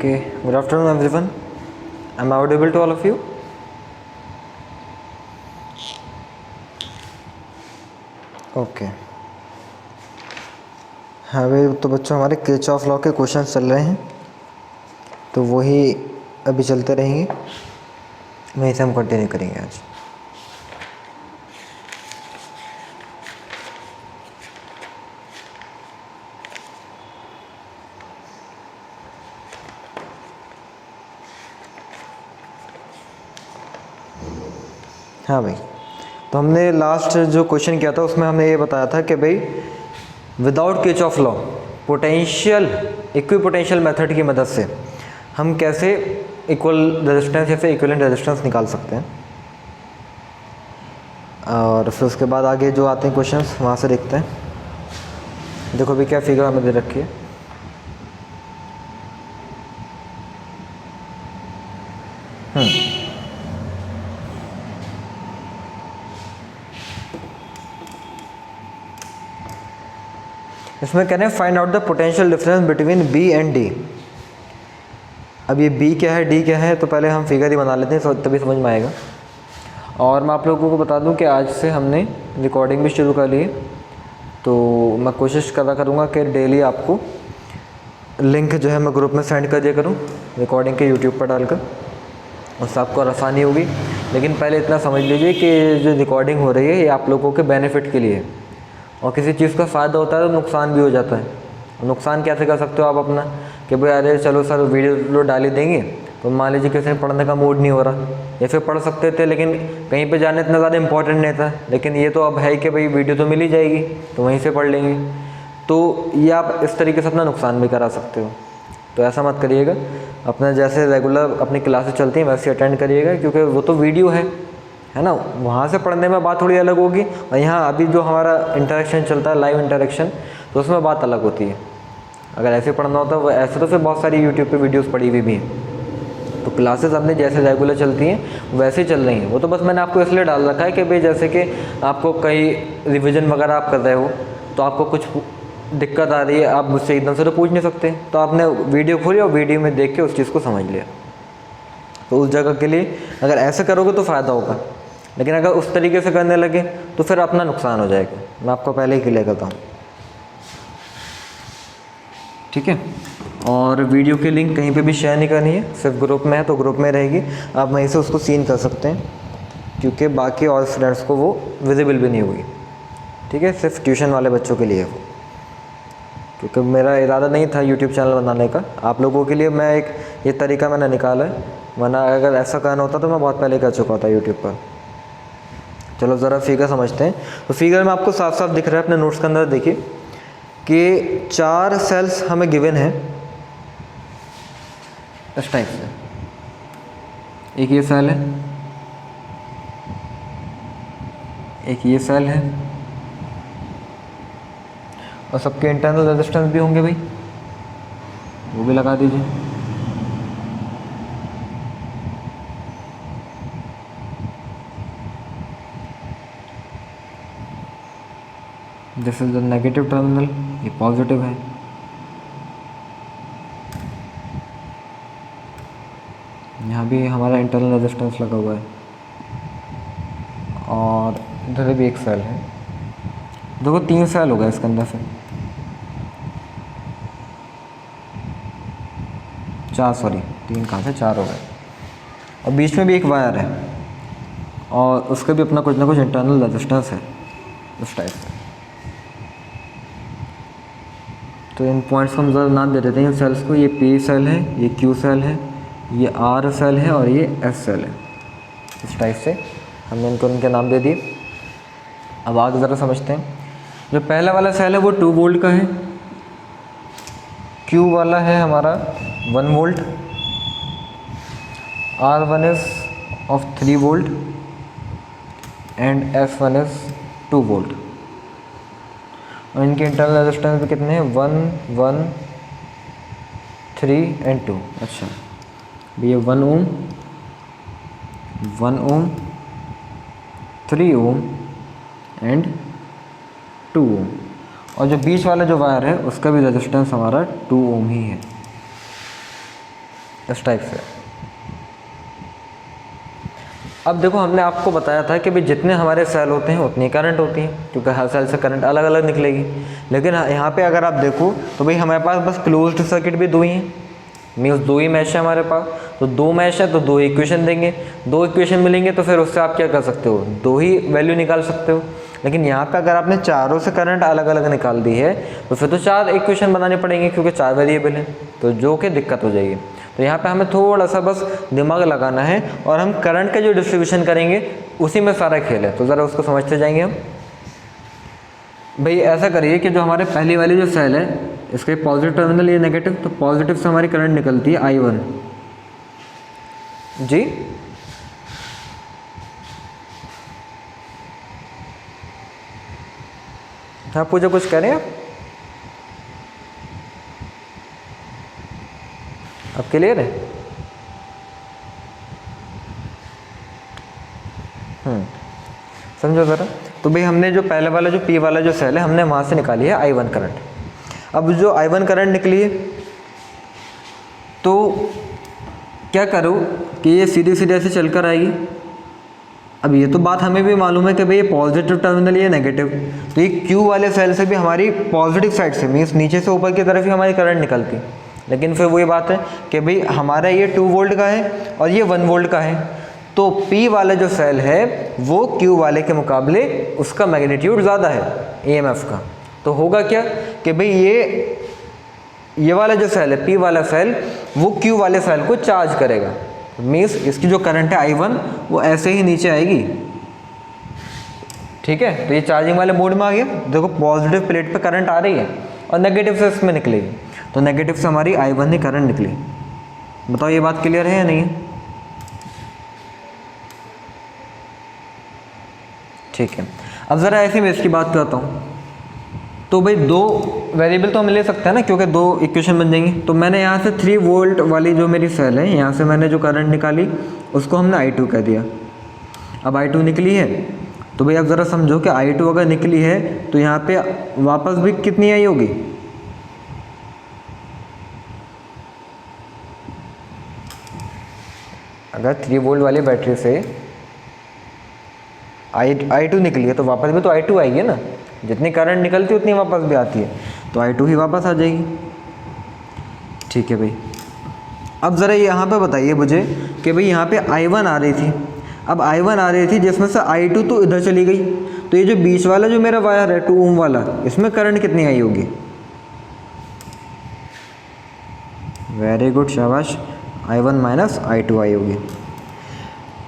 Okay, good afternoon everyone. Am I audible to all of you? Okay हाँ भाई, तो बच्चों हमारे किरचॉफ लॉ के क्वेश्चन चल रहे हैं, तो वही अभी चलते रहेंगे, वहीं से हम कंटिन्यू करेंगे आज। हाँ भाई, तो हमने लास्ट जो क्वेश्चन किया था उसमें हमने ये बताया था कि भाई without Kirchhoff law potential equipotential method की मदद से हम कैसे इक्वल रेजिस्टेंस या फिर इक्विवेलेंट रेजिस्टेंस निकाल सकते हैं। और फिर उसके बाद आगे जो आते हैं क्वेश्चंस वहाँ से देखते हैं। देखो भी क्या फिगर हमें दे रखी है। इसमें कह रहे हैं find out the potential difference between B and D. अब ये बी क्या है डी क्या है, तो पहले हम फिगर ही बना लेते हैं तभी समझ में आएगा। और मैं आप लोगों को बता दूं कि आज से हमने रिकॉर्डिंग भी शुरू कर ली है, तो मैं कोशिश करूँगा कि डेली आपको लिंक जो है मैं ग्रुप में सेंड कर दिया करूँ रिकॉर्डिंग के यूट्यूब पर डालकर, उससे आपको आसानी होगी। लेकिन पहले इतना समझ लीजिए कि जो रिकॉर्डिंग हो रही है ये आप लोगों के बेनिफिट के लिए है, और किसी चीज़ का फ़ायदा होता है तो नुकसान भी हो जाता है। नुकसान कैसे कर सकते हो आप अपना, कि भाई अरे चलो सर वीडियो डाल ही देंगे, तो मान लीजिए किसी ने पढ़ने का मूड नहीं हो रहा, या फिर पढ़ सकते थे लेकिन कहीं पे जाना इतना ज़्यादा इंपॉर्टेंट नहीं था, लेकिन ये तो अब है कि भाई वीडियो तो मिल ही जाएगी तो वहीं से पढ़ लेंगे। तो ये आप इस तरीके से अपना नुकसान भी करा सकते हो, तो ऐसा मत करिएगा। अपना जैसे रेगुलर अपनी क्लासेस चलती हैं वैसे अटेंड करिएगा, क्योंकि वो तो वीडियो है ना, वहाँ से पढ़ने में बात थोड़ी अलग होगी, और यहाँ अभी जो हमारा इंटरेक्शन चलता है लाइव इंटरेक्शन, तो उसमें बात अलग होती है। अगर ऐसे पढ़ना होता है ऐसे तो फिर बहुत सारी यूट्यूब पे वीडियोस पड़ी हुई भी हैं। तो क्लासेस अपने जैसे रेगुलर चलती हैं वैसे ही चल रही हैं। वो तो बस मैंने आपको इसलिए डाल रखा है कि भाई जैसे कि आपको कहीं रिविज़न वगैरह आप कर रहे हो तो आपको कुछ दिक्कत आ रही है, आप मुझसे एकदम से तो पूछ नहीं सकते, तो आपने वीडियो खोली और वीडियो में देख के उस चीज़ को समझ लिया। तो उस जगह के लिए अगर ऐसे करोगे तो फ़ायदा होगा, लेकिन अगर उस तरीके से करने लगे तो फिर अपना नुकसान हो जाएगा। मैं आपको पहले ही क्लियर करता हूँ, ठीक है। और वीडियो की लिंक कहीं पे भी शेयर नहीं करनी है, सिर्फ ग्रुप में है तो ग्रुप में रहेगी, आप वहीं से उसको सीन कर सकते हैं, क्योंकि बाकी और स्टूडेंट्स को वो विजिबल भी नहीं होगी, ठीक है। सिर्फ ट्यूशन वाले बच्चों के लिए वो, क्योंकि मेरा इरादा नहीं था यूट्यूब चैनल बनाने का, आप लोगों के लिए मैं एक ये तरीका मैंने निकाला है, वरना अगर ऐसा करना होता तो मैं बहुत पहले कर चुका था यूट्यूब पर। चलो ज़रा फिगर समझते हैं। तो फिगर में आपको साफ साफ दिख रहा है अपने नोट्स के अंदर, देखिए कि 4 सेल्स हमें गिवन है इस टाइप से। एक ये सेल है, एक ये सेल है, और सबके इंटरनल रेजिस्टेंस भी होंगे भाई, वो भी लगा दीजिए। This is the negative terminal, ये पॉजिटिव है। यहाँ भी हमारा इंटरनल रेजिस्टेंस लगा हुआ है, और इधर भी एक सेल है। देखो 3 सेल होगा इसके अंदर से, 4 सॉरी 3 कहाँ से 4 हो गए, और बीच में भी एक वायर है, और उसका भी अपना कुछ ना कुछ इंटरनल रेजिस्टेंस है उस टाइप से। तो इन पॉइंट्स को हम ज़रा नाम दे देते हैं सेल्स को। ये P सेल है, ये Q सेल है, ये R सेल है, और ये S सेल है। इस टाइप से हमने इनको उनके नाम दे दिए। अब आगे ज़रा समझते हैं। जो पहला वाला सेल है वो 2 वोल्ट का है, Q वाला है हमारा 1 volt, R1 is of 3 volt and S1 is 2 volt. और इनके इंटरनल रेजिस्टेंस भी कितने हैं, 1, 1, 3 एंड 2। अच्छा ये 1 ओम, 1 ओम, 3 ओम एंड 2 ओम। और जो बीच वाला जो वायर है उसका भी रेजिस्टेंस हमारा 2 ओम ही है। इस टाइप से। अब देखो हमने आपको बताया था कि भाई जितने हमारे सेल होते हैं उतनी करंट होती है, क्योंकि हर सेल से करंट अलग अलग निकलेगी। लेकिन यहाँ पे अगर आप देखो तो भाई हमारे पास बस क्लोज्ड सर्किट भी दो ही हैं, मीन्स दो ही मैश है हमारे पास। तो दो मैश है तो दो इक्वेशन देंगे, दो इक्वेशन मिलेंगे तो फिर उससे आप क्या कर सकते हो, दो ही वैल्यू निकाल सकते हो। लेकिन यहाँ पे अगर आपने चारों से करंट अलग अलग निकाल दी है तो फिर तो चार इक्वेशन बनानी पड़ेंगे, क्योंकि चार वेरिएबल हैं, तो जो कि दिक्कत हो जाएगी। तो यहाँ पे हमें थोड़ा सा बस दिमाग लगाना है और हम करंट का जो डिस्ट्रीब्यूशन करेंगे उसी में सारा खेल है। तो ज़रा उसको समझते जाएंगे हम। भाई ऐसा करिए कि जो हमारे पहली वाली जो सेल है इसके पॉजिटिव टर्मिनल ये नेगेटिव, तो पॉजिटिव से हमारी करंट निकलती है I1 जी। हाँ पूजा कुछ कह रहे हैं आप क्लियर है? समझो ज़रा। तो भाई हमने जो पहले वाला जो P वाला जो सेल है हमने वहाँ से निकाली है I1 करंट। अब जो I1 करंट निकली है तो क्या करो कि ये सीधे सीधे ऐसे चल कर आएगी। अब ये तो बात हमें भी मालूम है कि भाई ये पॉजिटिव टर्मिनल ये नेगेटिव, तो ये Q वाले सेल से भी हमारी पॉजिटिव साइड से मीन्स नीचे से ऊपर की तरफ ही हमारी करंट निकलती। लेकिन फिर वही बात है कि भाई हमारा ये 2 वोल्ट का है और ये 1 वोल्ट का है, तो P वाला जो सेल है वो Q वाले के मुकाबले उसका मैग्नीट्यूड ज़्यादा है EMF का। तो होगा क्या कि भाई ये वाला जो सेल है P वाला सेल वो Q वाले सेल को चार्ज करेगा, मीन्स इसकी जो करंट है I1 वो ऐसे ही नीचे आएगी। ठीक है, तो ये चार्जिंग वाले मोड में आ गया। देखो पॉजिटिव प्लेट पे करंट आ रही है और नेगेटिव से इसमें निकलेगी, तो नेगेटिव से हमारी I1 ही करंट निकली। बताओ ये बात क्लियर है या नहीं है? ठीक है, अब ज़रा ऐसे मैं इसकी बात करता हूँ। तो भाई दो वेरिएबल तो हम ले सकते हैं ना, क्योंकि दो इक्वेशन बन जाएंगी। तो मैंने यहाँ से 3 वोल्ट वाली जो मेरी सेल है यहाँ से मैंने जो करंट निकाली उसको हमने I2 कह दिया। अब I2 निकली है तो भाई अब ज़रा समझो कि I2 अगर निकली है तो यहाँ पे वापस भी कितनी आई होगी, अगर 3 वोल्ट वाली बैटरी से I2 निकली है तो वापस भी तो I2 आएगी ना, जितनी करंट निकलती है उतनी वापस भी आती है, तो I2 ही वापस आ जाएगी। ठीक है भाई, अब ज़रा यहाँ पे बताइए मुझे कि भाई यहाँ पे I1 आ रही थी। अब I1 आ रही थी जिसमें से I2 तो इधर चली गई, तो ये जो बीच वाला जो मेरा वायर है 2 ओम वाला, इसमें करंट कितनी आई होगी? वेरी गुड, शाबाश, I1 माइनस I2 आई होगी।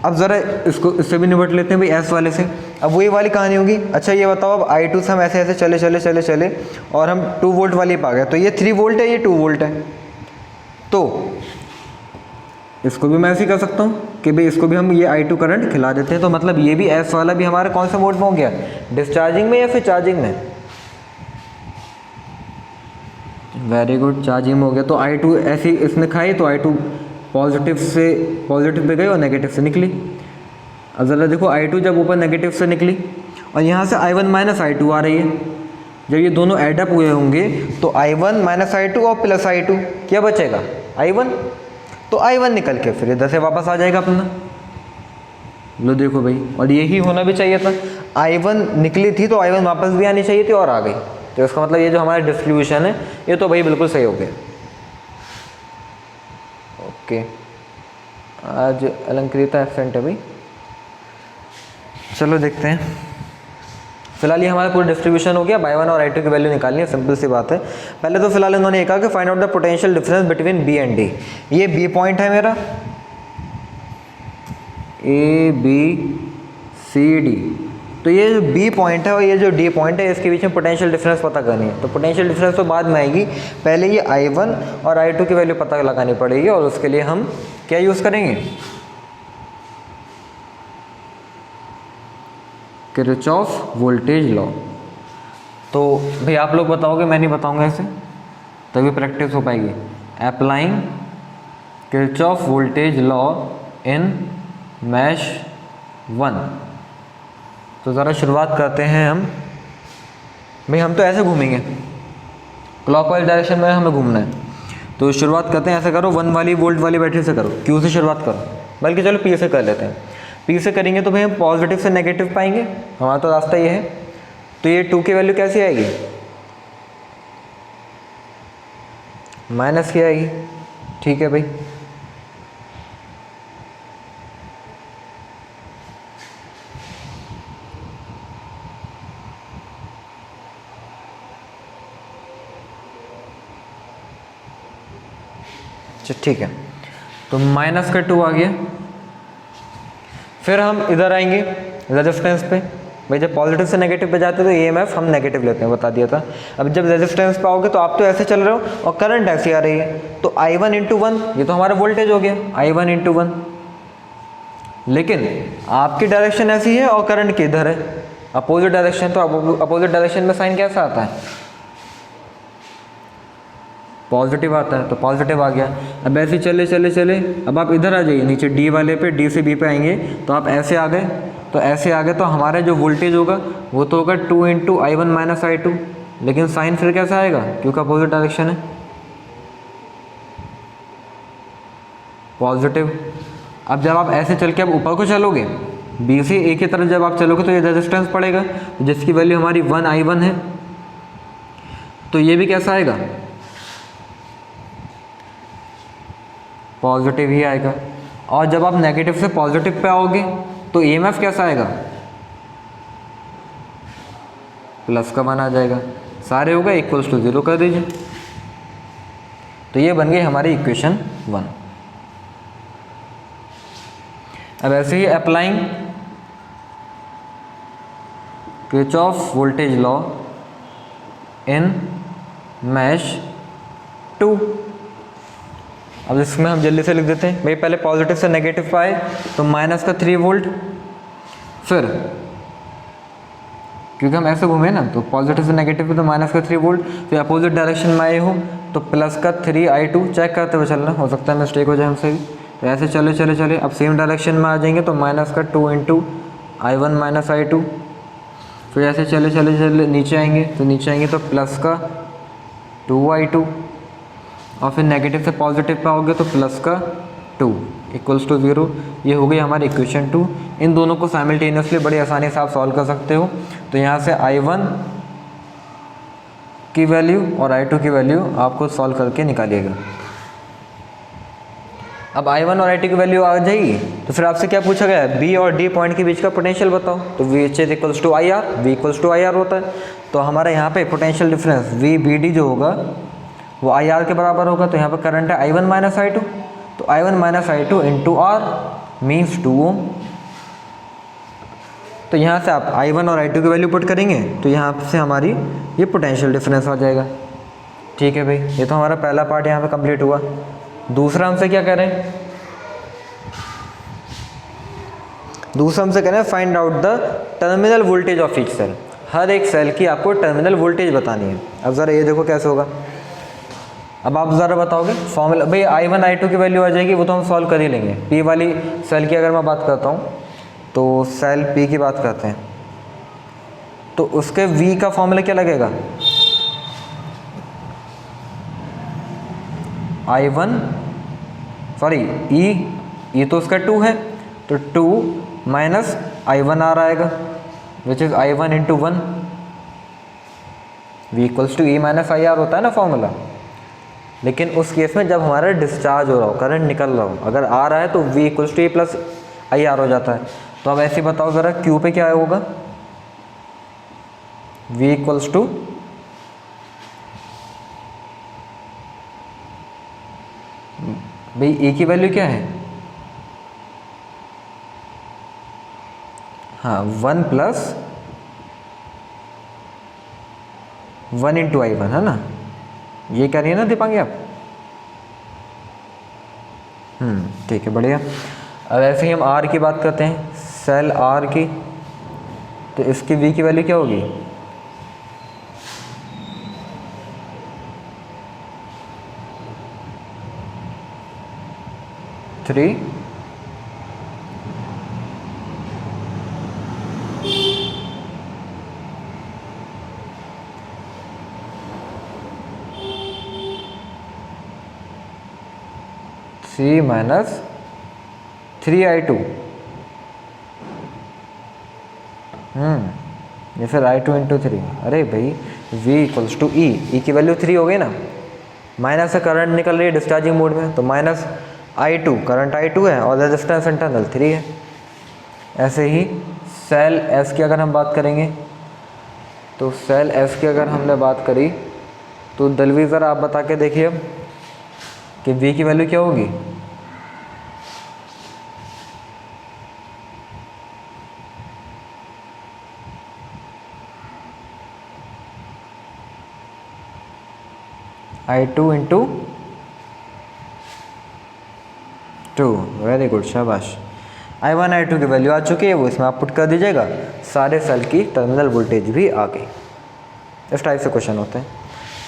अब ज़रा इसको इससे भी निपट लेते हैं भाई S वाले से। अब वही वाली कहानी होगी। अच्छा ये बताओ, अब I2 से हम ऐसे ऐसे चले चले चले चले और हम 2 वोल्ट वाली पा गए, तो ये 3 वोल्ट है, ये 2 वोल्ट है, तो इसको भी मैं ऐसे ही कर सकता हूँ कि भाई इसको भी हम ये I2 करंट खिला देते हैं। तो मतलब ये भी S वाला भी हमारा कौन सा मोड में हो गया, डिस्चार्जिंग में या फिर चार्जिंग में? वेरी गुड, चार्जिंग में हो गया। तो I2 ऐसी इसने खाई तो I2 पॉजिटिव से पॉजिटिव पे गई और नेगेटिव से निकली। अब ज़रा देखो I2 जब ऊपर नेगेटिव से निकली और यहाँ से I1 माइनस I2 आ रही है, जब ये दोनों एडअप हुए होंगे तो I1 माइनस I2 और प्लस I2 क्या बचेगा, I1। तो I1 निकल के फिर इधर से वापस आ जाएगा अपना। लो देखो भाई, और यही होना भी चाहिए था। I1 निकली थी तो I1 वापस भी आनी चाहिए थी और आ गई, तो इसका मतलब ये जो हमारा डिस्ट्रीब्यूशन है ये तो भाई बिल्कुल सही हो गया। ओके, आज अलंकृता एब्सेंट है भाई। चलो देखते हैं। फिलहाल ये हमारा पूरा डिस्ट्रीब्यूशन हो गया। I1 और I2 की वैल्यू निकालनी है, सिंपल सी बात है। पहले तो फिलहाल इन्होंने कहा कि find out the potential difference between B and D। ये B पॉइंट है मेरा, A B C D, तो ये जो B पॉइंट है और ये जो D पॉइंट है इसके बीच में पोटेंशियल डिफरेंस पता करनी है। तो पोटेंशियल डिफरेंस तो बाद में आएगी, पहले ये I1 और I2 की वैल्यू पता लगानी पड़ेगी, और उसके लिए हम क्या यूज़ करेंगे, किरचॉफ वोल्टेज लॉ। तो भाई आप लोग बताओगे, मैं नहीं बताऊंगा ऐसे, तभी प्रैक्टिस हो पाएगी। Applying Kirchhoff voltage law in mesh 1। तो ज़रा शुरुआत करते हैं हम। भाई हम तो ऐसे घूमेंगे, क्लॉकवाइज डायरेक्शन में हमें घूमना है। तो शुरुआत करते हैं, ऐसे करो 1 वाली वोल्ट वाली बैटरी से करो, क्यू से शुरुआत करो, बल्कि चलो पी से कर लेते हैं। पी से करेंगे तो भाई हम पॉजिटिव से नेगेटिव पाएंगे, हमारा तो रास्ता ये है। तो ये 2 की वैल्यू कैसी आएगी, माइनस की आएगी। ठीक है भाई, ठीक है, तो माइनस का 2 आ गया। फिर हम इधर आएंगे रेजिस्टेंस पे। भाई जब पॉजिटिव से नेगेटिव पे जाते हैं तो ईएमएफ हम नेगेटिव लेते हैं, बता दिया था। अब जब रेजिस्टेंस पे आओगे तो आप तो ऐसे चल रहे हो और करंट ऐसी आ रही है, तो I1 × 1 ये तो हमारा वोल्टेज हो गया, I1 × 1। लेकिन आपकी डायरेक्शन ऐसी है और करंट की इधर है, अपोजिट डायरेक्शन। तो अपोजिट डायरेक्शन में साइन कैसा आता है, पॉजिटिव आता है, तो पॉजिटिव आ गया। अब ऐसे चले चले चले, अब आप इधर आ जाइए नीचे डी वाले पे, डी से बी पे आएंगे तो आप ऐसे आ गए, तो ऐसे आ गए तो हमारा जो वोल्टेज होगा वो तो होगा 2 × I1 - I2, लेकिन साइन फिर कैसा आएगा, क्योंकि अपोजिट डायरेक्शन है, पॉजिटिव। अब जब आप ऐसे चल के अब ऊपर को चलोगे, बी से ए की तरफ जब आप चलोगे तो ये रेजिस्टेंस पड़ेगा, जिसकी वैल्यू हमारी 1 I1 है, तो ये भी कैसा आएगा, पॉजिटिव ही आएगा। और जब आप नेगेटिव से पॉजिटिव पे आओगे तो ईएमएफ कैसा आएगा, प्लस का 1 आ जाएगा। सारे होगा = 0 कर दीजिए, तो ये बन गई हमारी इक्वेशन 1। अब ऐसे ही applying Kirchhoff voltage law in mesh 2। अब इसमें हम जल्दी से लिख देते हैं। भाई पहले पॉजिटिव से नेगेटिव पाए तो माइनस का 3 वोल्ट, फिर क्योंकि हम ऐसे घूमे ना, तो पॉजिटिव से नेगेटिव पे तो माइनस का 3 वोल्ट, फिर अपोजिट डायरेक्शन में आए हो तो प्लस का 3 I2। चेक करते हुए चलना, हो सकता है मिस्टेक हो जाए हमसे भी। तो ऐसे चले चले चले, अब सेम डायरेक्शन में आ जाएंगे तो माइनस का 2 × I1 - I2। फिर ऐसे चले चले चले नीचे आएंगे, तो नीचे आएंगे तो प्लस का 2 I2, और फिर नेगेटिव से पॉजिटिव पे आओगे तो प्लस का 2 = 0। ये हो गई हमारी इक्वेशन 2। इन दोनों को साइमल्टेनियसली बड़ी आसानी से आप सॉल्व कर सकते हो। तो यहाँ से I1 की वैल्यू और I2 की वैल्यू आपको सॉल्व करके निकालिएगा। अब I1 और I2 की वैल्यू आ जाएगी तो फिर आपसे क्या पूछा गया है, B और D पॉइंट के बीच का पोटेंशियल बताओ। तो VH = IR, V = IR होता है। तो हमारा यहाँ पे पोटेंशियल डिफरेंस VBD जो होगा वो IR के बराबर होगा। तो यहाँ पर करंट है I1 - I2, तो I1 - I2 × R मीन्स 2 ओम। तो यहाँ से आप I1 और I2 की वैल्यू पुट करेंगे तो यहाँ से हमारी ये पोटेंशियल डिफरेंस आ जाएगा। ठीक है भाई, ये तो हमारा पहला पार्ट यहाँ पे कंप्लीट हुआ। दूसरा हमसे क्या कह रहे हैं, दूसरा हमसे कह रहे हैं find out the terminal voltage of each cell. हर एक सेल की आपको टर्मिनल वोल्टेज बतानी है। अब ज़रा ये देखो कैसे होगा। अब आप ज़रा बताओगे फॉर्मूला, भाई I1 I2 की वैल्यू आ जाएगी, वो तो हम सॉल्व कर ही लेंगे। P वाली सेल की अगर मैं बात करता हूँ तो सेल P की बात करते हैं, तो उसके V का फॉर्मूला क्या लगेगा, I1 सॉरी E तो उसका 2 है, तो 2 माइनस I1 आ रहा आएगा, which is I1 × 1। V = E - IR होता है ना फॉर्मूला। लेकिन उस केस में जब हमारा डिस्चार्ज हो रहा हो, करंट निकल रहा हो, अगर आ रहा है तो V = E + IR हो जाता है। तो अब ऐसे बताओ ज़रा Q पे क्या होगा, V = भाई E की वैल्यू क्या है, हाँ 1 + 1 × I1 है ना, ये कह रही है ना दीपांगी आप। ठीक है, बढ़िया। अब ऐसे ही हम R की बात करते हैं, सेल R की, तो इसकी V की वैल्यू क्या होगी, थ्री C माइनस 3I2। ये फिर I2 इंटू 3। अरे भाई V इक्वल्स टू ई की वैल्यू 3 हो गई ना, माइनस से करंट निकल रही है डिस्चार्जिंग मोड में, तो माइनस I2 करंट I2 है और रेजिस्टेंस इंटरनल 3 है। ऐसे ही सेल S की अगर हम बात करेंगे, तो सेल S की अगर हमने बात करी तो दलवी ज़रा आप बता के देखिए अब कि V की वैल्यू क्या होगी। I2 into 2। वेरी गुड, शाबाश। I1 I2 की वैल्यू आ चुकी है, वो इसमें आप पुट कर दीजिएगा, सारे सेल की टर्मिनल वोल्टेज भी आ गई। इस टाइप से क्वेश्चन होते हैं।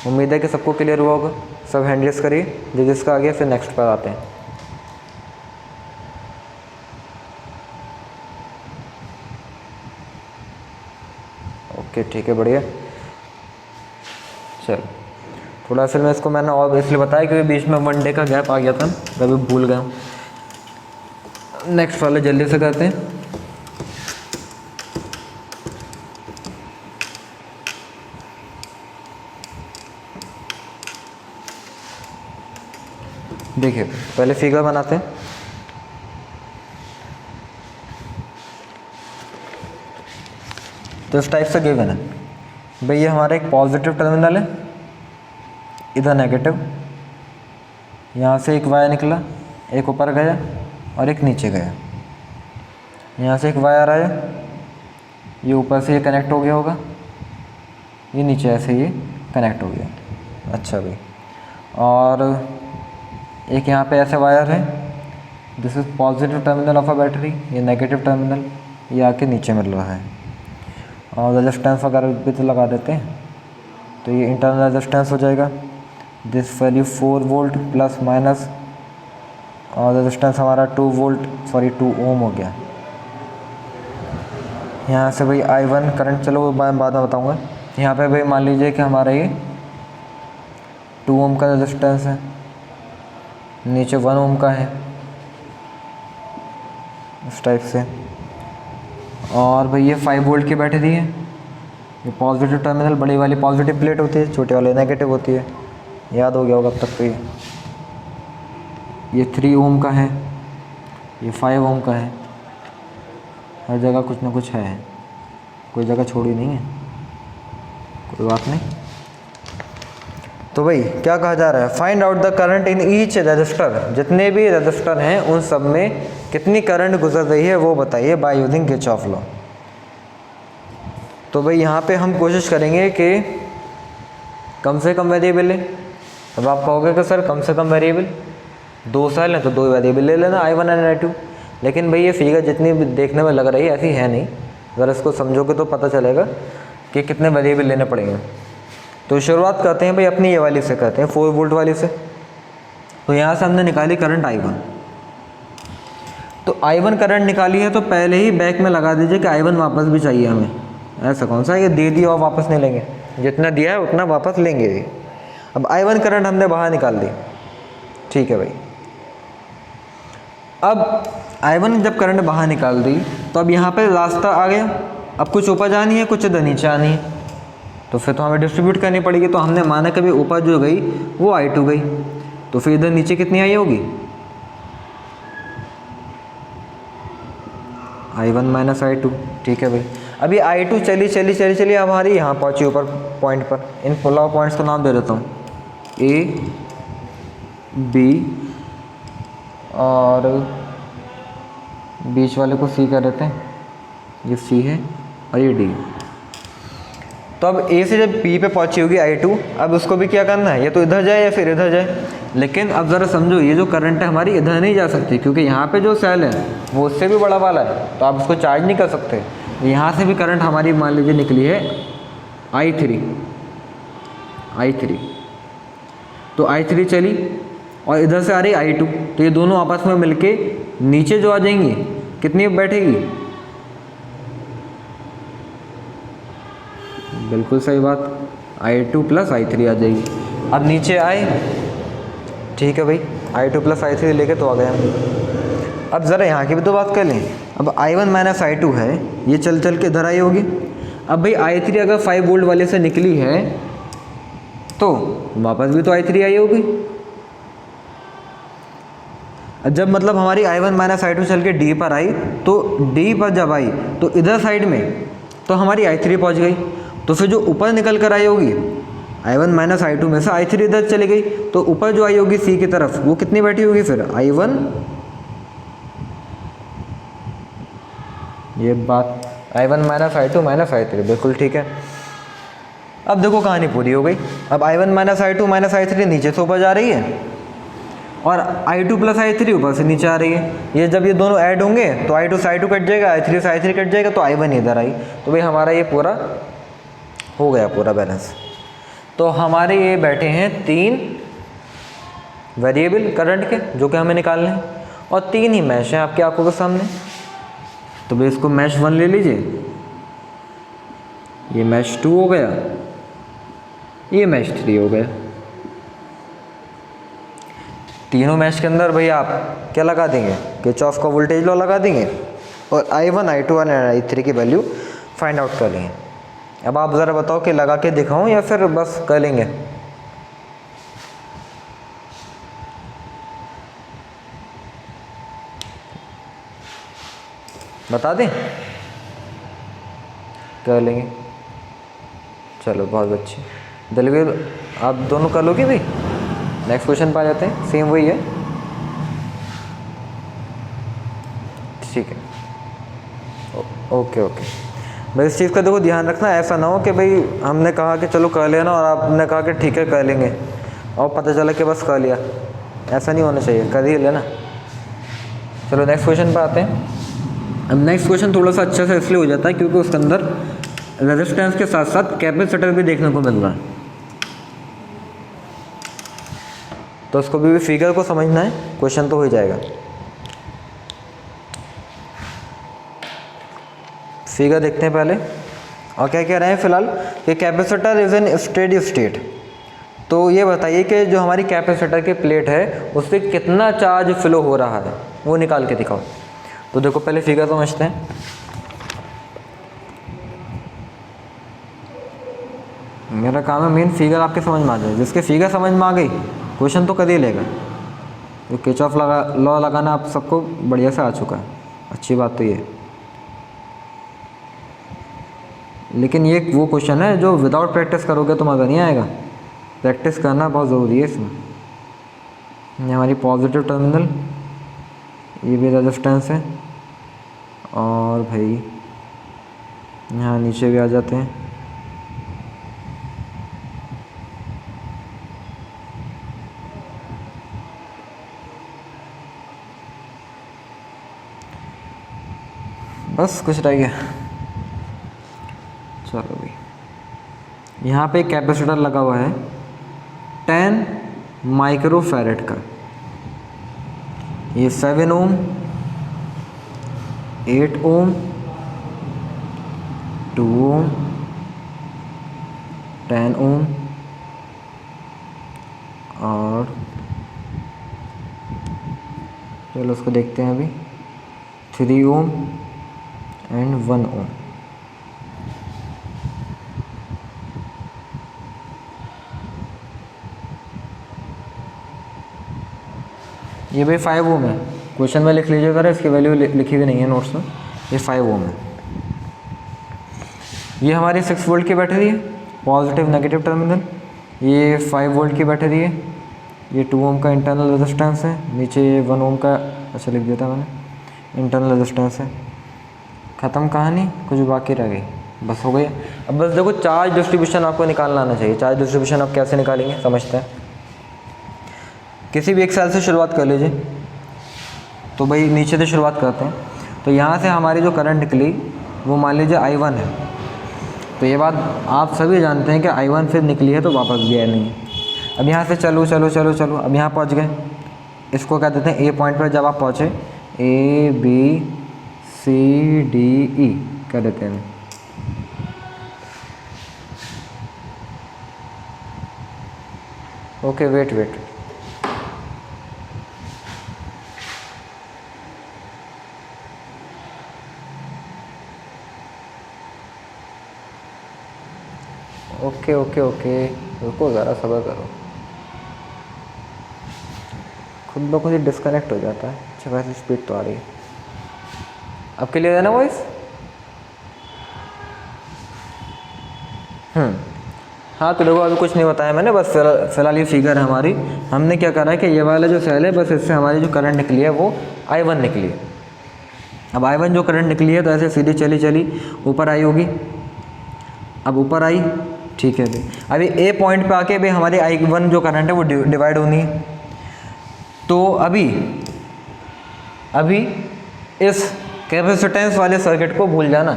उम्मीद है कि सबको क्लियर हुआ होगा। सब हैंड रेस करिए जिसका आ गया, फिर नेक्स्ट पर आते हैं। ओके ठीक है, बढ़िया। चल थोड़ा असल में इसको मैंने और इसलिए बताया क्योंकि बीच में 1 डे का गैप आ गया था, मैं भी भूल गया। नेक्स्ट वाले जल्दी से करते हैं। देखिए पहले फिगर बनाते हैं। तो इस टाइप से गिवन है भाई, ये हमारा एक पॉजिटिव टर्मिनल है, इधर नेगेटिव, यहाँ से एक वायर निकला, एक ऊपर गया और एक नीचे गया। यहाँ से एक वायर आया, ये ऊपर से ये कनेक्ट हो गया होगा, ये नीचे ऐसे ये कनेक्ट हो गया। अच्छा भाई, और एक यहाँ पे ऐसे वायर है, this is positive terminal of a battery, ये नेगेटिव टर्मिनल, ये आके नीचे मिल रहा है। और रेजिस्टेंस वगैरह भी तो लगा देते हैं, तो ये इंटरनल रेजिस्टेंस हो जाएगा, this value 4 volt plus minus, और रेजिस्टेंस हमारा 2 ओम हो गया। यहाँ से भाई I1 करंट, चलो वो बाद में बताऊँगा। यहाँ पे भाई मान लीजिए कि हमारा ये 2 ओम का रेजिस्टेंस है, नीचे 1 ओम का है, इस टाइप से। और भाई ये 5 वोल्ट की बैटरी है, ये पॉजिटिव टर्मिनल, बड़ी वाली पॉजिटिव प्लेट होती है, छोटे वाले नेगेटिव होती है, याद हो गया होगा अब तक तो। ये 3 ओम का है, ये 5 ओम का है, हर जगह कुछ ना कुछ है, कोई जगह छोड़ी नहीं है, कोई बात नहीं। तो भाई क्या कहा जा रहा है, find out the current in each resistor, जितने भी रजिस्टर हैं उन सब में कितनी करंट गुजर रही है वो बताइए बाय यूजिंग किरचॉफ लॉ। तो भाई यहाँ पे हम कोशिश करेंगे कि कम से कम वेरिएबल है। अब आप कहोगे कि सर कम से कम वेरिएबल 2 सेल हैं तो 2 वेरिएबल ले लेना, I1 और I2। लेकिन भाई ये फिगर जितनी भी देखने में लग रही है ऐसी है नहीं, अगर इसको समझोगे तो पता चलेगा कि कितने वेरिएबल लेने पड़ेंगे। तो शुरुआत करते हैं भाई अपनी ये वाली से, करते हैं 4 वोल्ट वाली से। तो यहाँ से हमने निकाली करंट I1, तो I1 करंट निकाली है तो पहले ही बैक में लगा दीजिए कि I1 वापस भी चाहिए हमें। ऐसा कौन सा, ये दे दिया और वापस नहीं लेंगे, जितना दिया है उतना वापस लेंगे। अब I1 करंट हमने बाहर निकाल दी, ठीक है भाई। अब I1 जब करंट बाहर निकाल दी तो अब यहाँ पे रास्ता आ गया, अब कुछ ऊपर जानी है कुछ इधर नीचे आनी है, तो फिर तो हमें डिस्ट्रीब्यूट करनी पड़ेगी। तो हमने माना कभी ऊपर जो गई वो I2 गई, तो फिर इधर नीचे कितनी आई होगी, I1 माइनस I2, ठीक है भाई। अभी I2 चली हमारी यहाँ पहुँची ऊपर पॉइंट पर। इन पुलाव पॉइंट्स का नाम दे देता हूँ, A B और बीच वाले को C कर देते हैं, ये C है और ये D। तो अब A से जब B पे पहुंची होगी I2, अब उसको भी क्या करना है, ये तो इधर जाए या फिर इधर जाए। लेकिन अब ज़रा समझो, ये जो करंट है हमारी इधर नहीं जा सकती, क्योंकि यहाँ पे जो सेल है वो उससे भी बड़ा वाला है, तो आप उसको चार्ज नहीं कर सकते। यहाँ से भी करंट हमारी मान लीजिए निकली है I3, तो I3 चली और इधर से आ रही I2, तो ये दोनों आपस में मिलके नीचे जो आ जाएंगी, कितनी बैठेगी, बिल्कुल सही बात, I2 प्लस I3 आ जाएगी। अब नीचे आए, ठीक है भाई, I2 प्लस I3 लेके तो आ गए हम। अब ज़रा यहाँ की भी तो बात कर लें। अब I1 माइनस I2 है, ये चल चल के इधर आई होगी। अब भाई I3 अगर 5 वोल्ट वाले से निकली है तो वापस भी तो I3 आई होगी। जब मतलब हमारी I1 माइनस I2 चल के D पर आई, तो D पर जब आई तो इधर साइड में तो हमारी I3 पहुंच गई। तो फिर जो ऊपर निकल कर आई होगी I1 माइनस I2 में से I3 इधर चली गई, तो ऊपर जो आई होगी C की तरफ वो कितनी बैठी होगी फिर I1, ये बात I1 minus I2 minus I3, बिल्कुल ठीक है। अब देखो कहानी पूरी हो गई। अब I1 minus I2 minus I3 नीचे से ऊपर जा रही है और I2 प्लस I3 ऊपर से नीचे आ रही है। ये जब ये दोनों ऐड होंगे तो I2 से I2 कट जाएगा, I3 से I3 कट जाएगा, तो I1 इधर आई। तो भाई हमारा ये पूरा हो गया पूरा बैलेंस। तो हमारे ये बैठे हैं 3 वेरिएबल करंट के जो कि हमें निकालने हैं, और 3 ही मैश हैं आपकी आंखों के सामने। तो भाई इसको मैश 1 ले लीजिए, ये मैश 2 हो गया, ये मैश 3 हो गया। तीनों मैश के अंदर भाई आप क्या लगा देंगे, किरचॉफ का वोल्टेज लॉ लगा देंगे और I1 I2 और I3 की वैल्यू फाइंड आउट कर लेंगे। अब आप ज़रा बताओ कि लगा के दिखाऊं या फिर बस कर लेंगे। बता दें, कर लेंगे, चलो बहुत अच्छी। दलवीर आप दोनों कर लोगे भाई। नेक्स्ट क्वेश्चन पर आ जाते हैं, सेम वही है, ठीक है। ओके ओके भाई, इस चीज़ का देखो ध्यान रखना, ऐसा ना हो कि भाई हमने कहा कि चलो कर लेना और आपने कहा कि ठीक है कर लेंगे और पता चला कि बस कर लिया। ऐसा नहीं होना चाहिए, कर ही लेना। चलो नेक्स्ट क्वेश्चन पर आते हैं। अब नेक्स्ट क्वेश्चन थोड़ा सा अच्छा से इसलिए हो जाता है क्योंकि उसके अंदर रेजिस्टेंस के साथ साथ कैपेसिटर भी देखने को मिल रहा है, तो उसको भी फिगर को समझना है, क्वेश्चन तो हो ही जाएगा। फिगर देखते हैं पहले, और क्या कह रहे हैं फिलहाल कि capacitor is in steady state. तो ये बताइए कि जो हमारी कैपेसिटर की प्लेट है उससे कितना चार्ज फ्लो हो रहा है, वो निकाल के दिखाओ। तो देखो पहले फिगर समझते हैं। मेरा काम है मेन फिगर आपके समझ में आ जाए। जिसके फिगर समझ में आ गई क्वेश्चन तो कर ही लेगा। तो किरचॉफ लॉ लगाना आप सबको बढ़िया से आ चुका है, अच्छी बात तो ये। लेकिन ये वो क्वेश्चन है जो विदाउट प्रैक्टिस करोगे तो मज़ा नहीं आएगा। प्रैक्टिस करना बहुत ज़रूरी है इसमें। ये हमारी पॉजिटिव टर्मिनल, ये भी रेजिस्टेंस है, और भाई यहाँ नीचे भी आ जाते हैं। बस कुछ रह गया। चलो भाई, यहाँ पे एक कैपेसिटर लगा हुआ है 10 माइक्रोफैरेड का। ये 7 ओम, 8 ओम, 2 ओम, 10 ओम और चलो उसको देखते हैं अभी, 3 ओम एंड 1 ओम। ये भाई 5 ओम है, क्वेश्चन में लिख लीजिए ज़रा, इसकी वैल्यू लिखी हुई नहीं है नोट्स में। ये 5 ओम है। ये हमारी 6 वोल्ट की बैटरी है, पॉजिटिव नेगेटिव टर्मिनल। ये 5 वोल्ट की बैटरी है। ये 2 ओम का इंटरनल रेजिस्टेंस है। नीचे ये 1 ओम का, अच्छा लिख दिया था मैंने, इंटरनल रेजिस्टेंस है। ख़त्म कहानी, कुछ बाकी रह गई, बस हो गई। अब बस देखो चार्ज डिस्ट्रीब्यूशन आपको निकालना आना चाहिए। चार्ज डिस्ट्रीब्यूशन आप कैसे निकालेंगे समझते हैं। किसी भी एक सेल से शुरुआत कर लीजिए। तो भाई नीचे से शुरुआत करते हैं। तो यहाँ से हमारी जो करंट निकली वो मान लीजिए I1 है। तो ये बात आप सभी जानते हैं कि I1 फिर निकली है तो वापस गया नहीं। अब यहाँ से चलो चलो चलो चलो, अब यहाँ पहुँच गए। इसको क्या देते हैं, ए पॉइंट पर जब आप पहुँचे, ABCDE क्या देते हैं। Okay wait, okay okay okay, रुको ज़रा सब्र करो, खुद ब खुद ही डिस्कनेक्ट हो जाता है। अच्छा वैसे स्पीड तो आ रही है, अब क्लियर है ना वॉइस? हाँ तो देखो अभी कुछ नहीं बताया मैंने, बस फिलहाल ये फिगर है हमारी। हमने क्या करा है कि ये वाला जो सेल है बस इससे हमारी जो करंट निकली है वो I1 निकली है। अब I1 जो करंट निकली है तो ऐसे सीधी चली चली ऊपर आई होगी, अब ऊपर आई, ठीक है भाई। अभी ए पॉइंट पे आके भाई हमारी I1 जो करंट है वो डिवाइड होनी है। तो अभी इस कैपेसिटेंस वाले सर्किट को भूल जाना,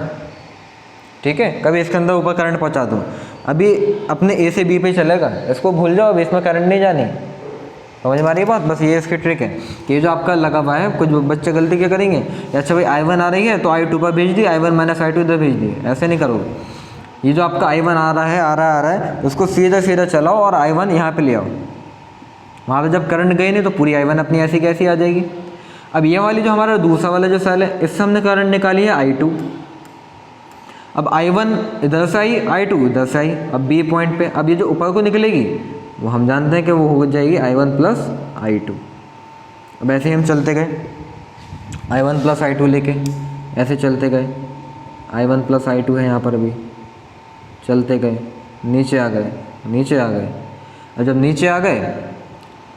ठीक है। कभी इसके अंदर ऊपर करंट पहुंचा दो, अभी अपने ए से बी पे चलेगा, इसको भूल जाओ, अभी इसमें करंट नहीं जानी। समझ में आ रही है बात? बस ये इसकी ट्रिक है कि ये जो आपका लगा हुआ है, कुछ बच्चे गलती क्या करेंगे, अच्छा भाई I1 आ रही है तो I2 पर भेज दी, I1 माइनस I2 इधर भेज दी, ऐसे नहीं करोगे। ये जो आपका I1 आ रहा है उसको सीधा सीधा चलाओ और I1 यहाँ पे ले आओ। वहाँ पे जब करंट गई नहीं तो पूरी I1 अपनी ऐसी कैसी आ जाएगी। अब ये वाली जो हमारा दूसरा वाला जो सेल है इससे हमने करंट निकाली है I2। अब I1 इधर से आई, I2 इधर से आई, अब B पॉइंट पे अब ये जो ऊपर को निकलेगी वो हम जानते हैं कि वो हो जाएगी I1 प्लस I2। अब ऐसे ही हम चलते गए I1 प्लस I2 लेके, ऐसे चलते गए, I1 प्लस I2 है यहाँ पर भी, चलते गए, नीचे आ गए, नीचे आ गए। अब जब नीचे आ गए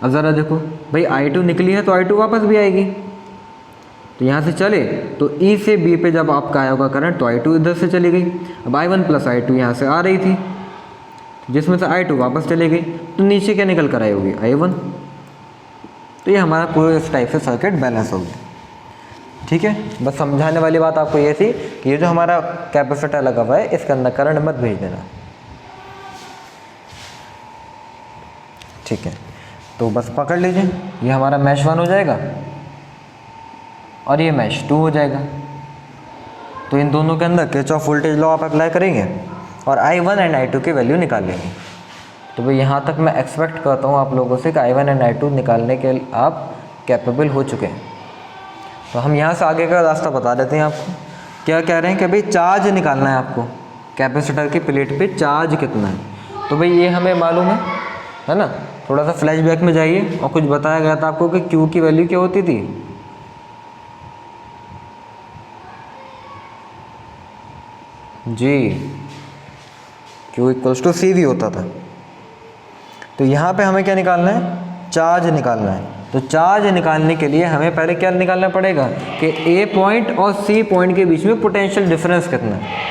अब ज़रा देखो भाई I2 निकली है तो I2 वापस भी आएगी, तो यहाँ से चले तो E से B पे जब आपका आया होगा करंट तो I2 इधर से चली गई। अब I1 प्लस I2 यहाँ से आ रही थी जिसमें से I2 वापस चली गई, तो नीचे क्या निकल कर आई होगी I1। तो ये हमारा पूरे इस टाइप से सर्किट बैलेंस हो गया, ठीक है। बस समझाने वाली बात आपको ये थी कि ये जो हमारा कैपेसिटर लगा हुआ है इसके अंदर करंट मत भेज देना, ठीक है। तो बस पकड़ लीजिए, ये हमारा मैश 1 हो जाएगा और ये मैश 2 हो जाएगा। तो इन दोनों के अंदर किरचॉफ वोल्टेज लॉ आप अप्लाई करेंगे और I1 एंड I2 की वैल्यू निकाल लेंगे। तो भाई यहाँ तक मैं एक्सपेक्ट करता हूँ आप लोगों से कि I1 एंड I2 निकालने के आप कैपेबल हो चुके हैं। तो हम यहाँ से आगे का रास्ता बता देते हैं आपको। क्या कह रहे हैं कि भाई चार्ज निकालना है आपको, कैपेसिटर की प्लेट पे चार्ज कितना है। तो भाई ये हमें मालूम है ना। थोड़ा सा फ्लैशबैक में जाइए और कुछ बताया गया था आपको कि Q की वैल्यू क्या होती थी। जी Q इक्वल्स टू CV होता था। तो यहाँ पे हमें क्या निकालना है, चार्ज निकालना है। तो चार्ज निकालने के लिए हमें पहले क्या निकालना पड़ेगा कि A पॉइंट और C पॉइंट के बीच में पोटेंशियल डिफरेंस कितना है।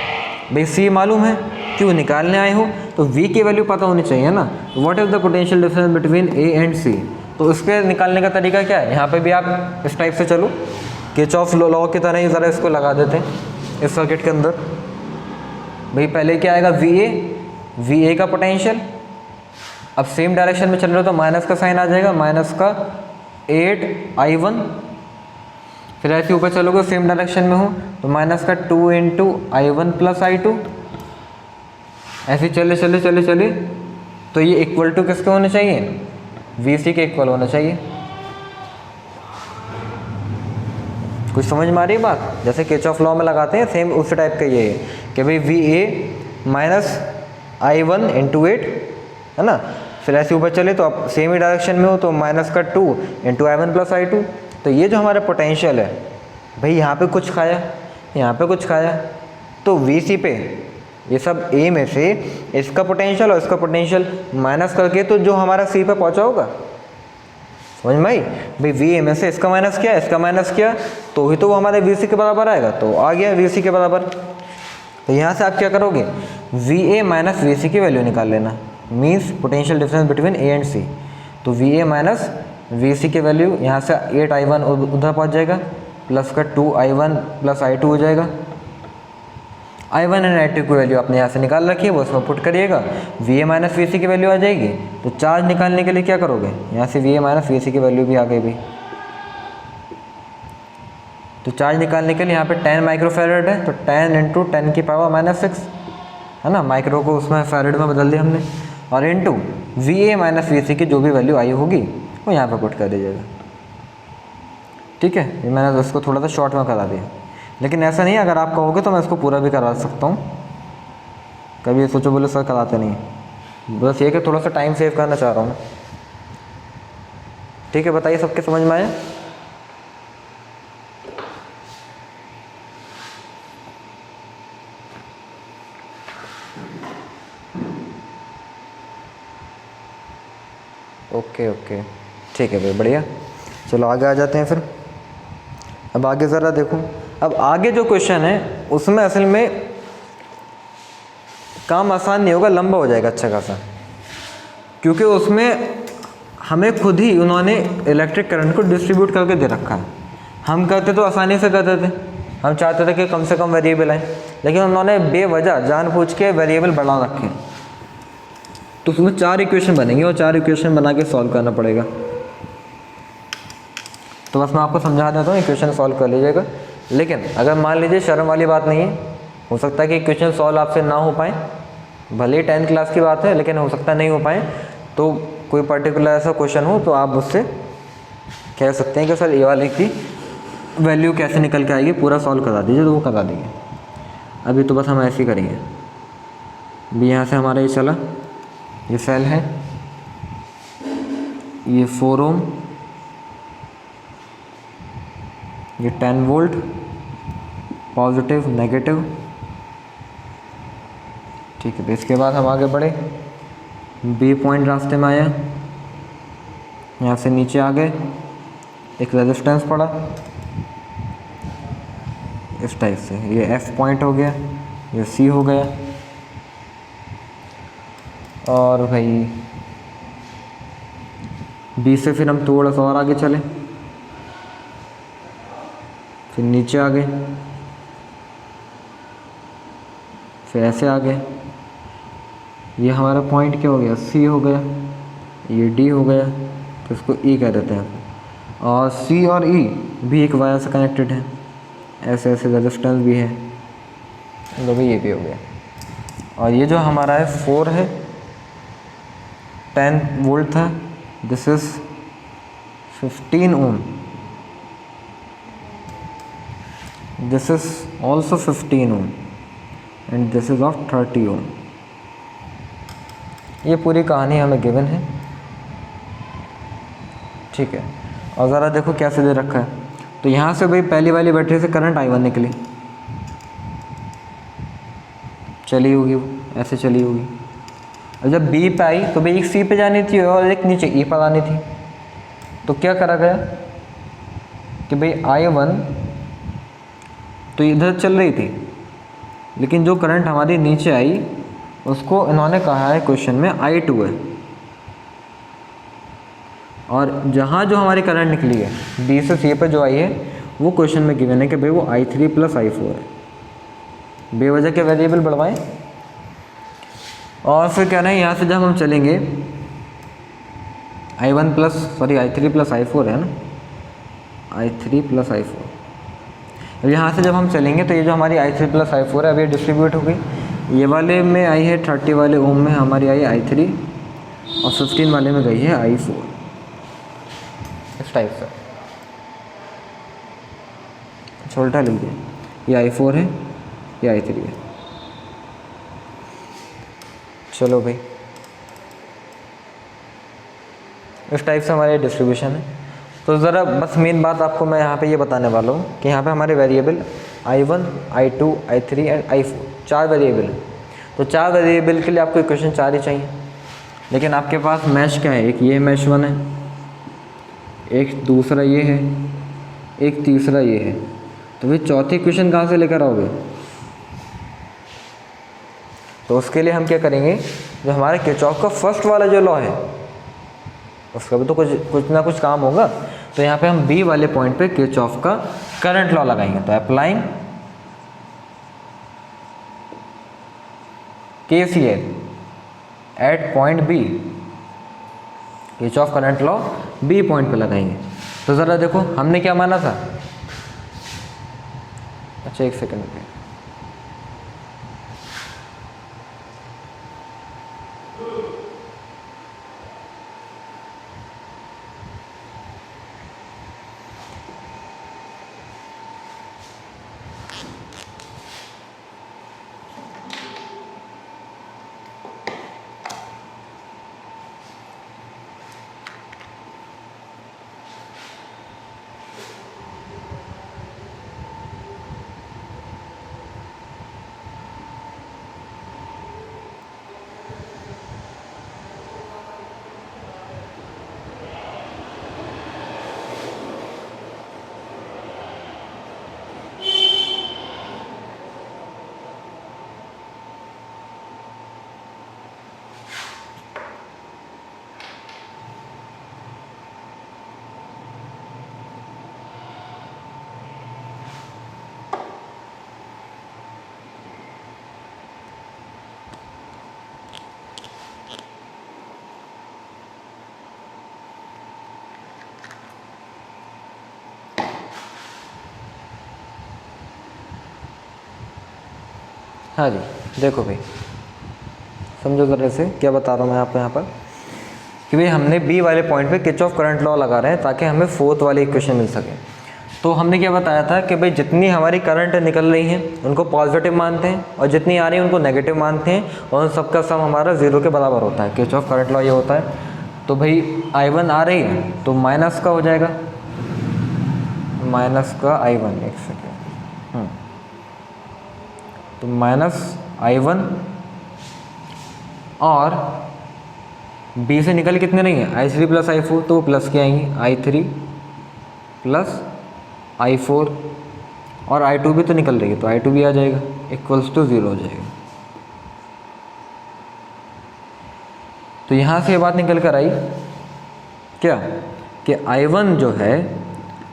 भाई C मालूम है, Q निकालने आए हो तो V की वैल्यू पता होनी चाहिए ना। What is the potential difference between A and C। तो उसके निकालने का तरीका क्या है, यहाँ पे भी आप इस टाइप से चलो, किरचॉफ लॉ की तरह ही ज़रा इसको लगा देते हैं इस सर्किट के अंदर। भाई पहले क्या आएगा, VA का पोटेंशियल। अब सेम डायरेक्शन में चल रहे हो तो माइनस का साइन आ जाएगा, माइनस का 8I1। फिर ऐसे ऊपर चलोगे सेम डायरेक्शन में हो तो माइनस का 2 इंटू I1 प्लस I2। ऐसे चले चले चले चले तो ये इक्वल टू किसके होने चाहिए, VC के इक्वल होना चाहिए। कुछ समझ में आ रही है बात? जैसे किरचॉफ लॉ में लगाते हैं सेम उस टाइप का ये है कि भाई VA माइनस I1 इंटू 8 है ना। फिर ऐसे ऊपर चले तो आप सेम ही डायरेक्शन में हो तो माइनस का 2 इंटू I1 प्लस I2। तो ये जो हमारा पोटेंशियल है भाई, यहाँ पे कुछ खाया, यहाँ पे कुछ खाया, तो VC पे ये सब A में से इसका पोटेंशियल और इसका पोटेंशियल माइनस करके तो जो हमारा C पे पहुँचा होगा। समझ में आई? भाई VA में से इसका माइनस किया, इसका माइनस किया तो ही तो वो हमारे VC के बराबर आएगा, तो आ गया VC के बराबर। तो यहाँ से आप क्या करोगे, VA माइनस VC की वैल्यू निकाल लेना, means potential difference between A and C। तो VA माइनस VC की वैल्यू यहाँ से 8I1 उधर पहुँच जाएगा, प्लस का 2I1 प्लस I2 हो जाएगा। I1 एंड I2 की वैल्यू आपने यहाँ से निकाल रखी है, वो उसमें पुट करिएगा, VA माइनस VC की वैल्यू आ जाएगी। तो चार्ज निकालने के लिए क्या करोगे, यहाँ से VA माइनस VC की वैल्यू भी आ गई भी। तो चार्ज निकालने के लिए यहाँ पे 10 माइक्रोफैरड है, तो 10 इंटू 10 की पावर माइनस 6 है ना, माइक्रो को उसमें फैरड में बदल दिया हमने, और इंटू VA माइनस VC की जो भी वैल्यू आई होगी वो यहाँ पे पुट कर दीजिएगा। ठीक है, ये मैंने उसको थोड़ा सा शॉर्ट में करा दिया, लेकिन ऐसा नहीं, अगर आप कहोगे तो मैं इसको पूरा भी करवा सकता हूँ। कभी ये सोचो बोले सर कराते नहीं, बस ये कि थोड़ा सा टाइम सेव करना चाह रहा हूँ। ठीक है, बताइए सबके समझ में आया? ओके ओके, ठीक है भाई, बढ़िया। चलो आगे आ जाते हैं फिर। अब आगे ज़रा देखो, अब आगे जो क्वेश्चन है उसमें असल में काम आसान नहीं होगा, लंबा हो जाएगा अच्छा खासा, क्योंकि उसमें हमें खुद ही उन्होंने इलेक्ट्रिक करंट को डिस्ट्रीब्यूट करके दे रखा है। हम करते तो आसानी से करते थे, हम चाहते थे कि कम से कम वेरिएबल आए, लेकिन उन्होंने बेवजह जानबूझ के वेरिएबल बढ़ा रखे। तो उसमें 4 इक्वेशन बनेंगे और 4 इक्वेशन बना के सॉल्व करना पड़ेगा। तो बस मैं आपको समझा देता हूँ, इक्वेशन सॉल्व कर लीजिएगा। लेकिन अगर मान लीजिए शर्म वाली बात नहीं है, हो सकता है कि इक्वेशन सॉल्व आपसे ना हो पाए, भले ही 10th क्लास की बात है, लेकिन हो सकता है नहीं हो पाए। तो कोई पर्टिकुलर ऐसा क्वेश्चन हो तो आप मुझसे कह सकते हैं कि सर ये वाले की वैल्यू कैसे निकल के आएगी, पूरा सॉल्व करा दीजिए, तो वो करा देंगे। अभी तो बस हम ऐसे ही करेंगे। अभी यहाँ से हमारा ये चला, ये सेल है, ये 4 ओम, ये 10 वोल्ट, पॉजिटिव नेगेटिव। ठीक है, इसके बाद हम आगे बढ़े, बी पॉइंट रास्ते में आया, यहाँ से नीचे आ गए, एक रेजिस्टेंस पड़ा इस टाइप से, ये एफ पॉइंट हो गया, ये सी हो गया। और भाई बी से फिर हम थोड़ा सा और आगे चले, फिर नीचे आ गए, फिर ऐसे आ गए, ये हमारा पॉइंट क्या हो गया, सी हो गया, ये डी हो गया, तो इसको ई कह देते हैं। और सी और ई भी एक वायर से कनेक्टेड है, ऐसे ऐसे रेजिस्टेंस भी है, तो भी ये भी हो गया। और ये जो हमारा है 4 है, 10 वोल्ट था, this is 15 ohm, this is also 15 ohm, and this is of 30 ohm. ये पूरी कहानी हमें गिवन है। ठीक है, और ज़रा देखो कैसे दे रखा है। तो यहाँ से भाई पहली वाली बैटरी से करंट I1 निकली, चली होगी वो, ऐसे चली होगी। और जब B पे आई तो भाई एक C पे जानी थी और एक नीचे E पर आनी थी। तो क्या करा गया कि भाई I1 तो इधर चल रही थी, लेकिन जो करंट हमारी नीचे आई उसको इन्होंने कहा है क्वेश्चन में I2 है। और जहाँ जो हमारी करंट निकली है B से C पर जो आई है, वो क्वेश्चन में गिवन है कि भाई वो I3 + I4 है। बेवजह के वेरिएबल बढ़वाएं। और फिर क्या है, यहाँ से जब हम चलेंगे I3 + I4 है ना, I3 + I4। अब यहाँ से जब हम चलेंगे तो ये जो हमारी I3 + I4 है, अब ये डिस्ट्रीब्यूट हो गई। ये वाले में आई है 30 वाले ओम में हमारी आई I3, और 15 वाले में गई है I4, इस टाइप से। उल्टा लिख दिया, ये I4 है, ये I3 है। चलो भाई, इस टाइप से हमारी डिस्ट्रीब्यूशन है। तो ज़रा बस मेन बात आपको मैं यहाँ पे ये बताने वाला हूँ कि यहाँ पे हमारे variable I1, I2, I3 and I4 4 variable हैं। तो 4 वेरिएबल के लिए आपको इक्वेशन 4 ही चाहिए, लेकिन आपके पास मैश क्या है, एक ये मैश 1 है, एक दूसरा ये है, एक तीसरा ये है। तो फिर चौथी इक्वेशन कहाँ से लेकर आओगे? तो उसके लिए हम क्या करेंगे, जो हमारे किरचॉफ का फर्स्ट वाला जो लॉ है उसका भी तो कुछ ना कुछ काम होगा। तो यहाँ पे हम बी वाले पॉइंट पे किरचॉफ का करंट लॉ लगाएंगे। तो applying KCL at point B, Kirchhoff current law B point पे लगाएंगे। तो ज़रा देखो हमने क्या माना था, अच्छा एक सेकंड पे, हाँ जी, देखो भाई समझो ज़रा से क्या बता रहा हूँ मैं आपको यहाँ पर कि भाई हमने बी वाले पॉइंट पे किरचॉफ करंट लॉ लगा रहे हैं ताकि हमें फोर्थ वाली इक्वेशन मिल सके। तो हमने क्या बताया था कि भाई जितनी हमारी करंट निकल रही है उनको पॉजिटिव मानते हैं और जितनी आ रही है उनको नेगेटिव मानते हैं और उन सबका सम हमारा 0 के बराबर होता है। किरचॉफ करंट लॉ ये होता है। तो भाई I1 आ रही है तो माइनस का हो जाएगा, माइनस का I1, एक सेकेंड, तो माइनस I1 और बी से निकल कितने रही हैं I3 प्लस I4, तो वो प्लस के आएंगी I3 प्लस I4 और I2 भी तो निकल रही है तो I2 भी आ जाएगा इक्वल्स टू 0 हो जाएगा। तो यहाँ से ये बात निकल कर आई क्या कि I1 जो है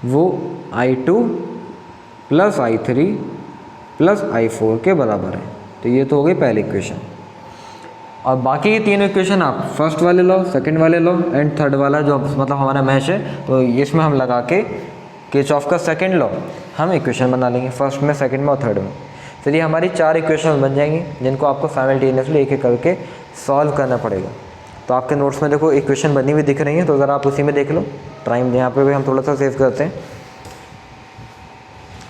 वो I2 plus I3 plus I4 के बराबर है। तो ये तो हो गई पहली इक्वेशन। और बाकी ये तीनों इक्वेशन आप फर्स्ट वाले लो, सेकंड वाले लो एंड थर्ड वाला जो मतलब हमारा मैश है तो इसमें हम लगा के किरचॉफ का सेकंड लॉ हम इक्वेशन बना लेंगे फर्स्ट में, सेकंड में और थर्ड में। फिर ये हमारी 4 इक्वेशन बन जाएंगी जिनको आपको साइमल्टेनियसली एक एक करके सॉल्व करना पड़ेगा। तो आपके नोट्स में देखो इक्वेशन बनी हुई दिख रही है तो अगर आप उसी में देख लो। टाइम यहाँ पे भी हम थोड़ा सा सेव करते हैं।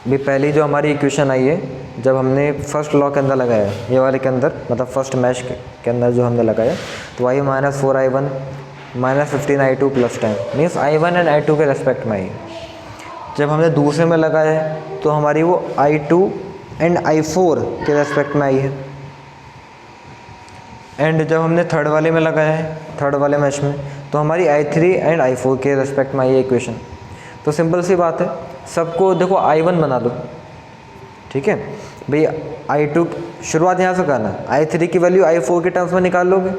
भी पहली जो हमारी इक्वेशन आई है जब हमने फर्स्ट लॉ के अंदर लगाया, ये वाले के अंदर मतलब फर्स्ट मैश के अंदर जो हमने लगाया, तो आई -4I1 -15I2 plus 10 means I1 and I2 के रेस्पेक्ट में आई। जब हमने दूसरे में लगाया है तो हमारी वो I2 एंड I4 के रेस्पेक्ट में आई है। एंड जब हमने थर्ड वाले में लगाया है, थर्ड वाले मैश में, तो हमारी I3 एंड I4 के रेस्पेक्ट में आई है इक्वेशन। तो सिंपल सी बात है, सबको देखो I1 बना दो, ठीक है भाई। I2 शुरुआत यहाँ से करना, I3 की वैल्यू I4 के टर्म्स में निकाल लोगे।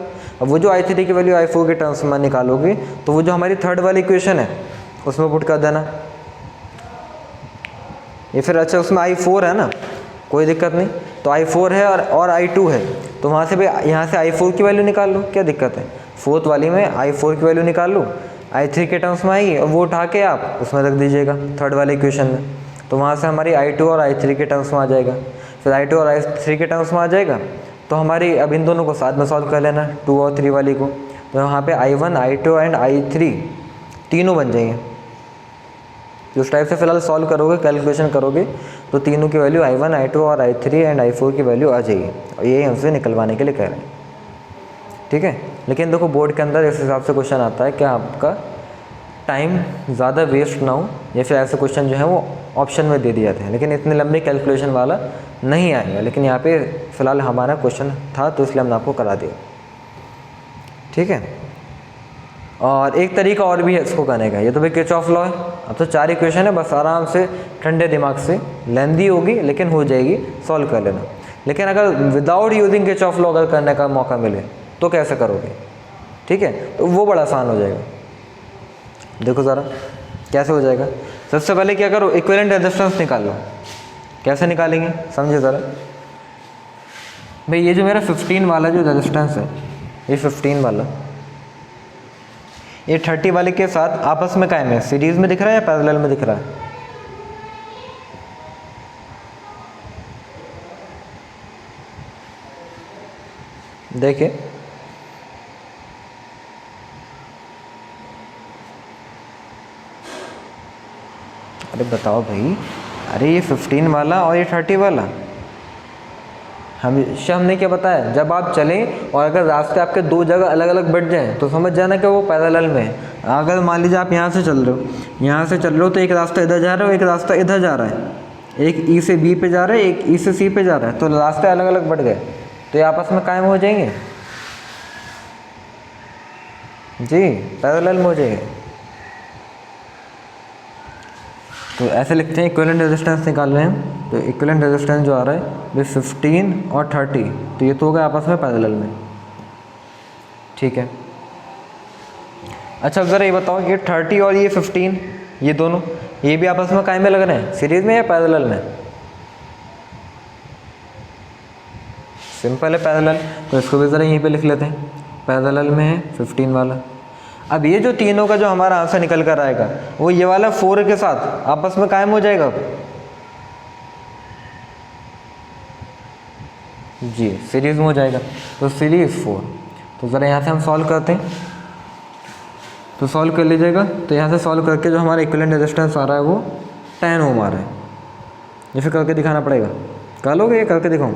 अब वो जो I3 की वैल्यू I4 के टर्म्स में निकालोगे तो वो जो हमारी थर्ड वाली इक्वेशन है उसमें पुट कर देना। ये फिर अच्छा उसमें I4 है ना, कोई दिक्कत नहीं। तो I4 है और I2 है तो वहाँ से भी यहाँ से I4 की वैल्यू निकाल लो, क्या दिक्कत है। फोर्थ वाली में I4 की वैल्यू निकाल लो, I3 के टर्म्स में आएगी और वो उठा के आप उसमें रख दीजिएगा थर्ड वाले इक्वेशन में। तो वहाँ से हमारी I2 और I3 के टर्म्स में आ जाएगा। फिर I2 और I3 के टर्म्स में आ जाएगा तो हमारी अब इन दोनों को साथ में सॉल्व कर लेना, 2 और 3 वाली को। तो यहाँ पे I1, I2 एंड I3 तीनों बन जाएंगे। उस टाइप से फिलहाल सॉल्व करोगे, कैलकुलेशन करोगे तो तीनों की वैल्यू I1, I2 और I3 एंड I4 की वैल्यू आ जाएगी। और यही हमसे निकलवाने के लिए कह रहे हैं, ठीक है। लेकिन देखो बोर्ड के अंदर इस हिसाब से क्वेश्चन आता है कि आपका टाइम ज़्यादा वेस्ट ना हो, या फिर ऐसे क्वेश्चन जो है वो ऑप्शन में दे दिए जाते हैं, लेकिन इतनी लंबी कैलकुलेशन वाला नहीं आएगा। लेकिन यहाँ पे फ़िलहाल हमारा क्वेश्चन था तो इसलिए हमने आपको करा दिया, ठीक है। और एक तरीका और भी है इसको करने का, ये तो भाई किरचॉफ लॉ है। अब तो 4 इक्वेशन है, बस आराम से ठंडे दिमाग से, लेंदी होगी लेकिन हो जाएगी, सॉल्व कर लेना। लेकिन अगर विदाउट यूजिंग किरचॉफ लॉ अगर करने का मौका मिले तो कैसे करोगे, ठीक है, तो वो बड़ा आसान हो जाएगा। देखो ज़रा कैसे हो जाएगा। सबसे पहले क्या करो, इक्विवेलेंट रेजिस्टेंस निकाल लो। कैसे निकालेंगे समझे ज़रा। भाई ये जो मेरा 15 वाला जो रेजिस्टेंस है, ये 15 वाला, ये 30 वाले के साथ आपस में कायम है, सीरीज में दिख रहा है या पैरेलल में दिख रहा है। देखिए अरे बताओ भाई, अरे ये 15 वाला और ये 30 वाला, हमेशा हमने क्या बताया, जब आप चलें और अगर रास्ते आपके 2 जगह अलग अलग बढ़ जाएं तो समझ जाना कि वो पैरेलल में है। अगर मान लीजिए आप यहाँ से चल रहे हो, यहाँ से चल रहे हो तो एक रास्ता इधर जा रहा है, एक रास्ता इधर जा रहा है, एक ई से बी पे जा रहा है, एक ई से सी पे जा रहा है, तो रास्ते अलग अलग बढ़ गए तो ये आपस में कायम हो जाएंगे जी, पैरेलल में हो जाएंगे। तो ऐसे लिखते हैं, इक्विवेलेंट रेजिस्टेंस निकाल रहे हैं तो इक्विवेलेंट रेजिस्टेंस जो आ रहा है वो 15 और 30, तो ये तो हो गया आपस में पैरेलल में, ठीक है। अच्छा ज़रा ये बताओ, ये 30 और ये 15 ये दोनों ये भी आपस में कायम में लग रहे हैं, सीरीज में या पैरेलल में। सिंपल है पैरेलल, तो इसको भी ज़रा यहीं पे लिख लेते हैं, पैरेलल में है 15 वाला। अब ये जो तीनों का जो हमारा आंसर निकल कर आएगा वो ये वाला 4 के साथ आपस में कायम हो जाएगा। जी सीरीज़ में हो जाएगा, तो सीरीज 4। तो ज़रा यहाँ से हम सॉल्व करते हैं, तो सॉल्व कर लीजिएगा। तो यहाँ से सॉल्व करके जो हमारा इक्विवेलेंट रेजिस्टेंस आ रहा है वो 10 ओम आ रहा है। ये फिर करके दिखाना पड़ेगा, कर लोगे? ये करके दिखाऊँ?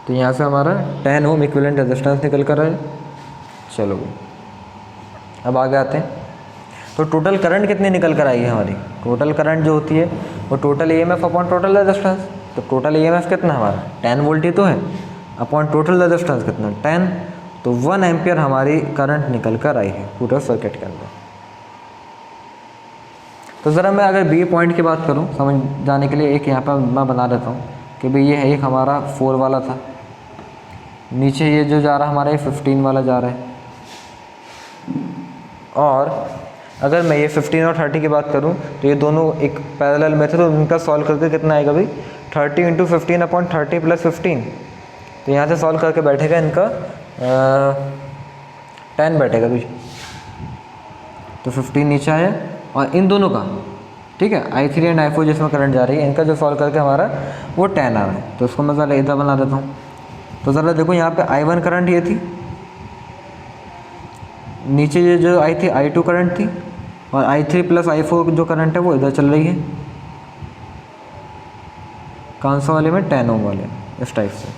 तो यहाँ से हमारा 10 ओम इक्विवेलेंट रेजिस्टेंस निकल कर है। चलो अब आगे आते हैं। तो टोटल करंट कितनी निकल कर आई है हमारी? टोटल करंट जो होती है वो total EMF upon total resistance. तो टोटल ईएमएफ कितना हमारा 10 वोल्ट ही तो है, अपॉन टोटल रेजिस्टेंस कितना 10, तो 1 एम्पियर हमारी करंट निकल कर आई है पूरे सर्किट के अंदर। तो ज़रा मैं अगर बी पॉइंट की बात करूँ समझ जाने के लिए, एक यहाँ पर मैं बना देता हूँ कि भाई ये है एक हमारा 4 वाला था, नीचे ये जो जा रहा हमारा ये 15 वाला जा रहा है, और अगर मैं ये 15 और 30 की बात करूं तो ये दोनों एक पैरेलल में थे, तो उनका सॉल्व करके कितना आएगा भाई 30 × 15 अपॉन 30 + 15। तो यहाँ से सॉल्व करके बैठेगा इनका 10 बैठेगा भाई। तो 15 नीचे आया और इन दोनों का ठीक है I3 एंड I4 जिसमें करंट जा रही है इनका जो सॉल्व करके हमारा वो 10 आ रहा है। तो उसको मैं ज़रा इधर बना देता हूँ। तो ज़रा देखो यहाँ पे I1 करंट ये थी, नीचे ये जो आई थी I2 करंट थी, और I3 + I4 जो करंट है वो इधर चल रही है, कौन सा वाले में 10 ओम वाले, इस टाइप से।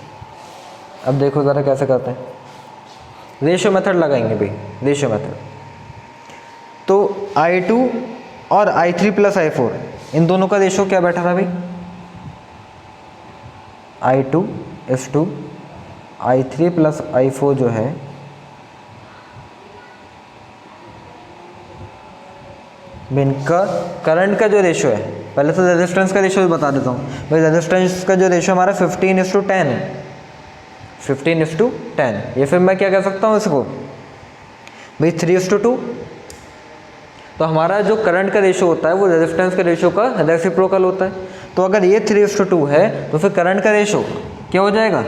अब देखो ज़रा कैसे करते हैं, रेशियो मेथड लगाएंगे भाई, रेशियो मेथड। तो I2 और I3 + I4 इन दोनों का रेशियो क्या बैठा था भाई, I2 is to I3 + I4 जो है इनका करंट का जो रेशियो है, पहले तो रेजिस्टेंस का रेशियो बता देता हूँ भाई। रेजिस्टेंस का जो रेशियो हमारा 15:10 है, 15:10। ये फिर मैं क्या कह सकता हूँ इसको भाई 3:2। तो हमारा जो करंट का रेशियो होता है वो रेजिस्टेंस के रेशियो का रेसिप्रोकल होता है। तो अगर ये 3:2 है तो फिर करंट का रेशियो क्या हो जाएगा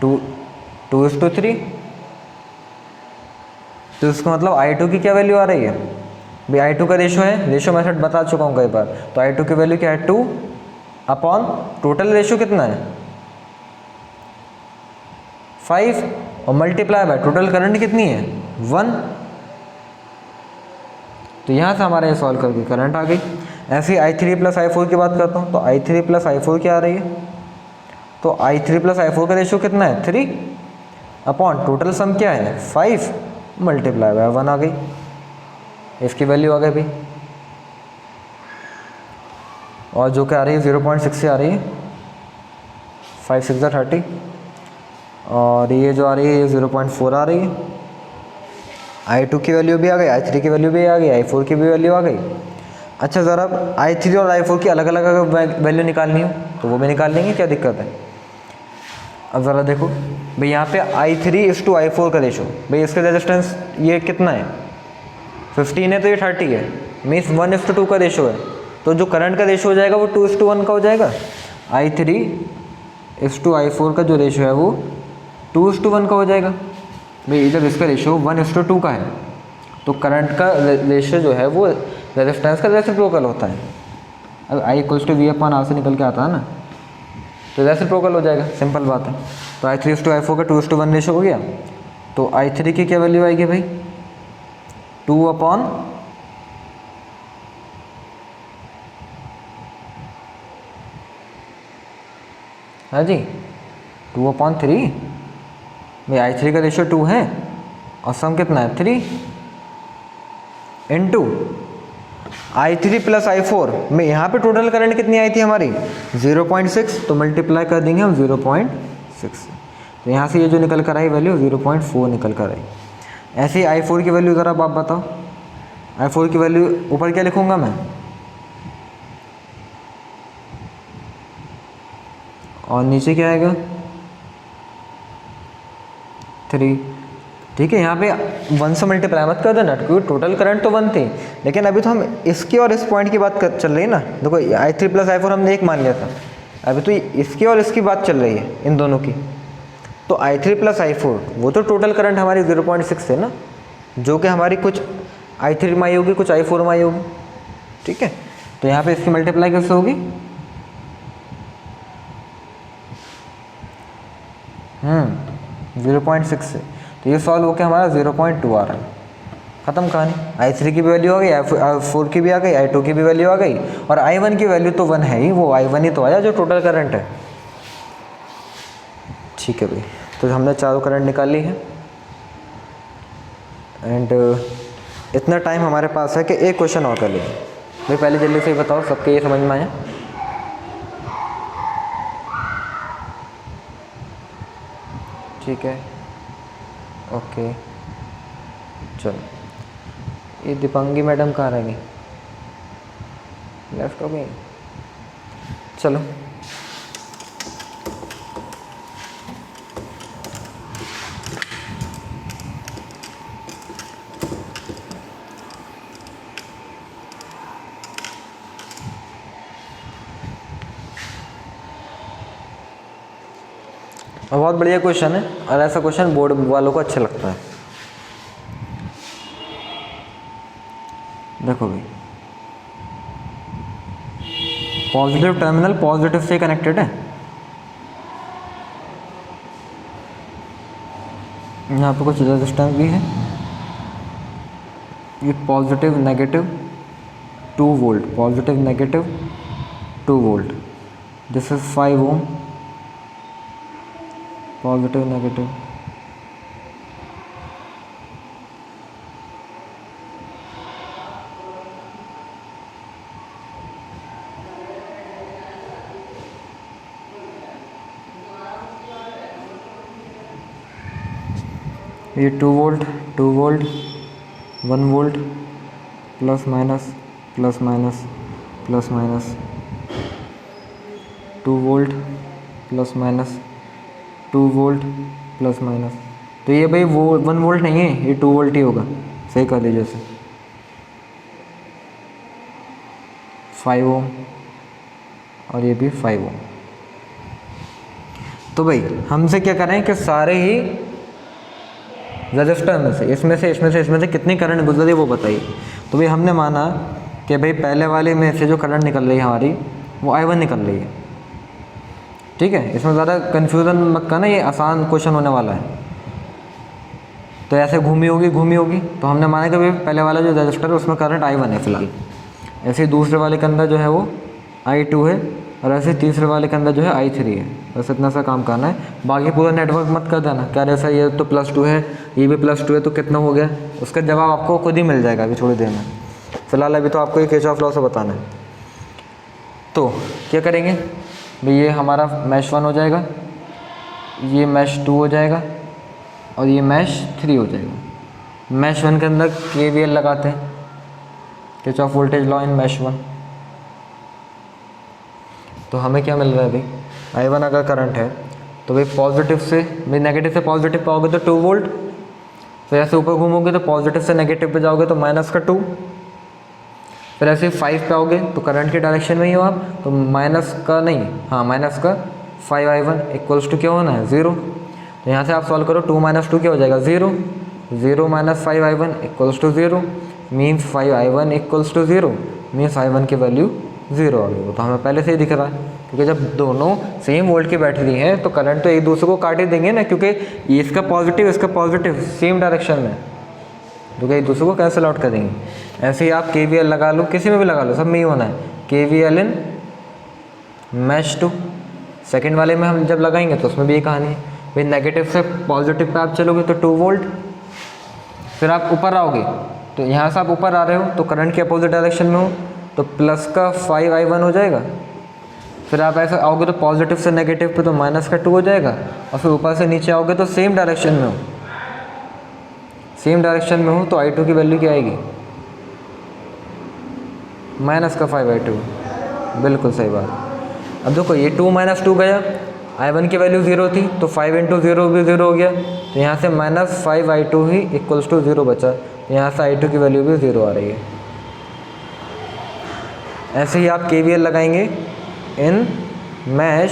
2:3। तो इसका मतलब I2 की क्या वैल्यू आ रही है भाई, I2 का रेशियो है, रेशियो मेथड बता चुका हूँ कई बार। तो I2 की वैल्यू क्या है 2 अपॉन टोटल रेशियो कितना है 5 और मल्टीप्लाई बाय टोटल करंट कितनी है 1। तो यहाँ से हमारा ये सॉल्व करके करंट आ गई। ऐसे ही I3 + I4 की बात करता हूँ। तो I3 + I4 क्या आ रही है, तो I3 + I4 का रेशियो कितना है 3 अपॉन टोटल सम क्या है 5 मल्टीप्लाई बाय 1 आ गई। इसकी वैल्यू आ गई भाई, और जो क्या आ रही है 0.6 से आ रही है, 5 × 6 = 30, और ये जो आ रही है ये 0.4 आ रही है। I2 की वैल्यू भी आ गई, I3 की वैल्यू भी आ गई, I4 की भी वैल्यू आ गई। अच्छा ज़रा अब I3 और I4 की अलग अलग अगर वैल्यू निकालनी हो तो वो भी निकाल लेंगे, क्या दिक्कत है। अब ज़रा देखो भाई यहाँ पे I3 is to I4 का रेशो, भाई इसका रेजिस्टेंस ये कितना है 15 है तो ये 30 है, मीन्स 1:2 का रेशो है। तो जो करंट का रेशो हो जाएगा वो 2:1 का हो जाएगा। I3 is to I4 का जो रेशो है वो 2:1 का हो जाएगा। भाई इधर इसका रेशो 1:2 का है, तो करंट का रेशो जो है वो रेजिस्टेंस का रेसिप्रोकल होता है। अब I = V/R से निकल के आता है ना, तो रेसिप्रोकल हो जाएगा, सिंपल बात है। तो I3 is to I4 का 2:1 रेशो हो गया। तो I3 की क्या वैल्यू आएगी भाई 2 अपॉन हाँ जी 2/3। भाई I3 का रेशो 2 है और सम कितना है 3 इंटू I3 + I4 में यहाँ पे टोटल करंट कितनी आई थी हमारी 0.6, तो मल्टीप्लाई कर देंगे हम 0.6। तो यहाँ से ये जो निकल कर आई वैल्यू 0.4 निकल कर आई। ऐसे ही I4 की वैल्यू ज़रा आप बताओ, I4 की वैल्यू ऊपर क्या लिखूँगा मैं, और नीचे क्या आएगा 3। ठीक है, यहाँ पे 1 से मल्टीप्लाई मत कर देना, क्योंकि टोटल करंट तो 1 थी, लेकिन अभी तो हम इसकी और इस पॉइंट की बात चल रही है ना। देखो I3 + I4 हमने एक मान लिया था, अभी तो इसकी और इसकी बात चल रही है इन दोनों की। तो I3 + I4 वो तो टोटल करंट हमारी 0.6 है ना, जो कि हमारी कुछ I3 में आई होगी, कुछ I4 में आई होगी, ठीक है। तो यहाँ पे इसकी मल्टीप्लाई कैसे होगी, 0.6 से, तो ये सॉल्व होकर हमारा 0.2 आ रहा है। ख़त्म कहानी। I3 की भी वैल्यू आ गई, I4 की भी आ गई, I2 की भी वैल्यू आ गई, और I1 की वैल्यू तो 1 है ही, वो I1 ही तो आया जो टोटल करंट है। ठीक है भाई, तो हमने चारों करंट निकाल ली है। एंड इतना टाइम हमारे पास है कि एक क्वेश्चन और कर लेंगे भाई। पहले जल्दी से बताओ, सबके ये समझ में आया? ठीक है, ओके, चलो। ये दीपांगी मैडम कहाँ रह गई, लेफ्ट हो गई? चलो, बहुत बढ़िया क्वेश्चन है, और ऐसा क्वेश्चन बोर्ड वालों को अच्छा लगता है। देखो भाई, पॉजिटिव टर्मिनल पॉजिटिव से कनेक्टेड है, यहाँ पे कुछ रेजिस्टेंस भी है, ये positive negative 2 volt, positive negative 2 volt, this is 5 ohm, positive negative, ये 2 volt 2 volt 1 volt, plus minus plus minus plus minus, 2 volt plus minus 2 volt plus minus. तो ये भाई वो 1 वोल्ट नहीं है, ये 2 वोल्ट ही होगा, सही कर लीजिए इसे। 5 ओम और ये भी 5 ओम। तो भाई हमसे क्या करें कि सारे ही रजिस्टर में से इसमें से कितनी करंट गुजर रही है वो बताइए। तो भाई हमने माना कि भाई पहले वाले में से जो करंट निकल रही है हमारी, वो I1 निकल रही है, ठीक है। इसमें ज़्यादा कन्फ्यूज़न मत करना, ये आसान क्वेश्चन होने वाला है। तो ऐसे घूमी होगी, तो हमने माना कि भाई पहले वाला जो रजिस्टर है उसमें करंट I1 है फ़िलहाल, ऐसे ही दूसरे वाले के अंदर जो है वो I2 है, और ऐसे तीसरे वाले के अंदर जो है I3 है। बस इतना सा काम करना है, बाकी पूरा नेटवर्क मत कर देना। क्या जैसा ये तो +2 है, ये भी +2 है, तो कितना हो गया, उसका जवाब आपको खुद ही मिल जाएगा अभी थोड़ी देर में। फ़िलहाल अभी तो आपको ये किरचॉफ लॉ से बताना है। तो क्या करेंगे भाई, ये हमारा मैश 1 हो जाएगा, ये मैश 2 हो जाएगा, और ये मैश 3 हो जाएगा। मैश 1 के अंदर KVL लगाते हैं, Kirchhoff voltage law in mesh 1। तो हमें क्या मिल रहा है भाई, I1 अगर करंट है तो भाई पॉजिटिव से भाई नेगेटिव से पॉजिटिव पे आओगे तो 2 वोल्ट, फिर ऐसे ऊपर घूमोगे तो पॉजिटिव से नेगेटिव पे जाओगे तो -2, फिर ऐसे 5 पे आओगे तो करंट के डायरेक्शन में ही हो आप, तो माइनस का 5I1 इक्वल्स टू क्या होना है, 0। तो यहाँ से आप सॉल्व करो, 2 - 2 क्या हो जाएगा, 0। 0 - 5I1 equals to 0, means 5I1 equals to 0, means I1 की वैल्यू 0 आ गई। वो तो हमें पहले से ही दिख रहा है, क्योंकि जब दोनों सेम वोल्ट की बैटरी हैं तो करंट तो एक दूसरे को काट ही देंगे ना, क्योंकि ये इसका पॉजिटिव सेम डायरेक्शन में, तो एक दूसरे को कैंसिल आउट कर देंगे। ऐसे ही आप KVL लगा लो, किसी में भी लगा लो, सब में ही होना है। KVL इन मैश 2, सेकेंड वाले में हम जब लगाएंगे तो उसमें भी ये कहानी है भाई, नेगेटिव से पॉजिटिव पे आप चलोगे तो 2 वोल्ट, फिर आप ऊपर आओगे तो यहाँ से आप ऊपर आ रहे हो तो करंट के अपोजिट डायरेक्शन में हो, तो प्लस का 5I1 हो जाएगा, फिर आप ऐसे आओगे तो पॉजिटिव से नेगेटिव पे तो -2 हो जाएगा, और फिर ऊपर से नीचे आओगे तो सेम डायरेक्शन में हो तो I2 की वैल्यू क्या आएगी, -5I2, बिल्कुल सही बात। अब देखो ये 2 - 2 गया, I1 की वैल्यू 0 थी तो 5 × 0 भी 0 हो गया, तो यहाँ से -5I2 ही इक्वल्स टू 0 बचा, तो यहाँ से I2 की वैल्यू भी 0 आ रही है। ऐसे ही आप KVL लगाएंगे इन मैश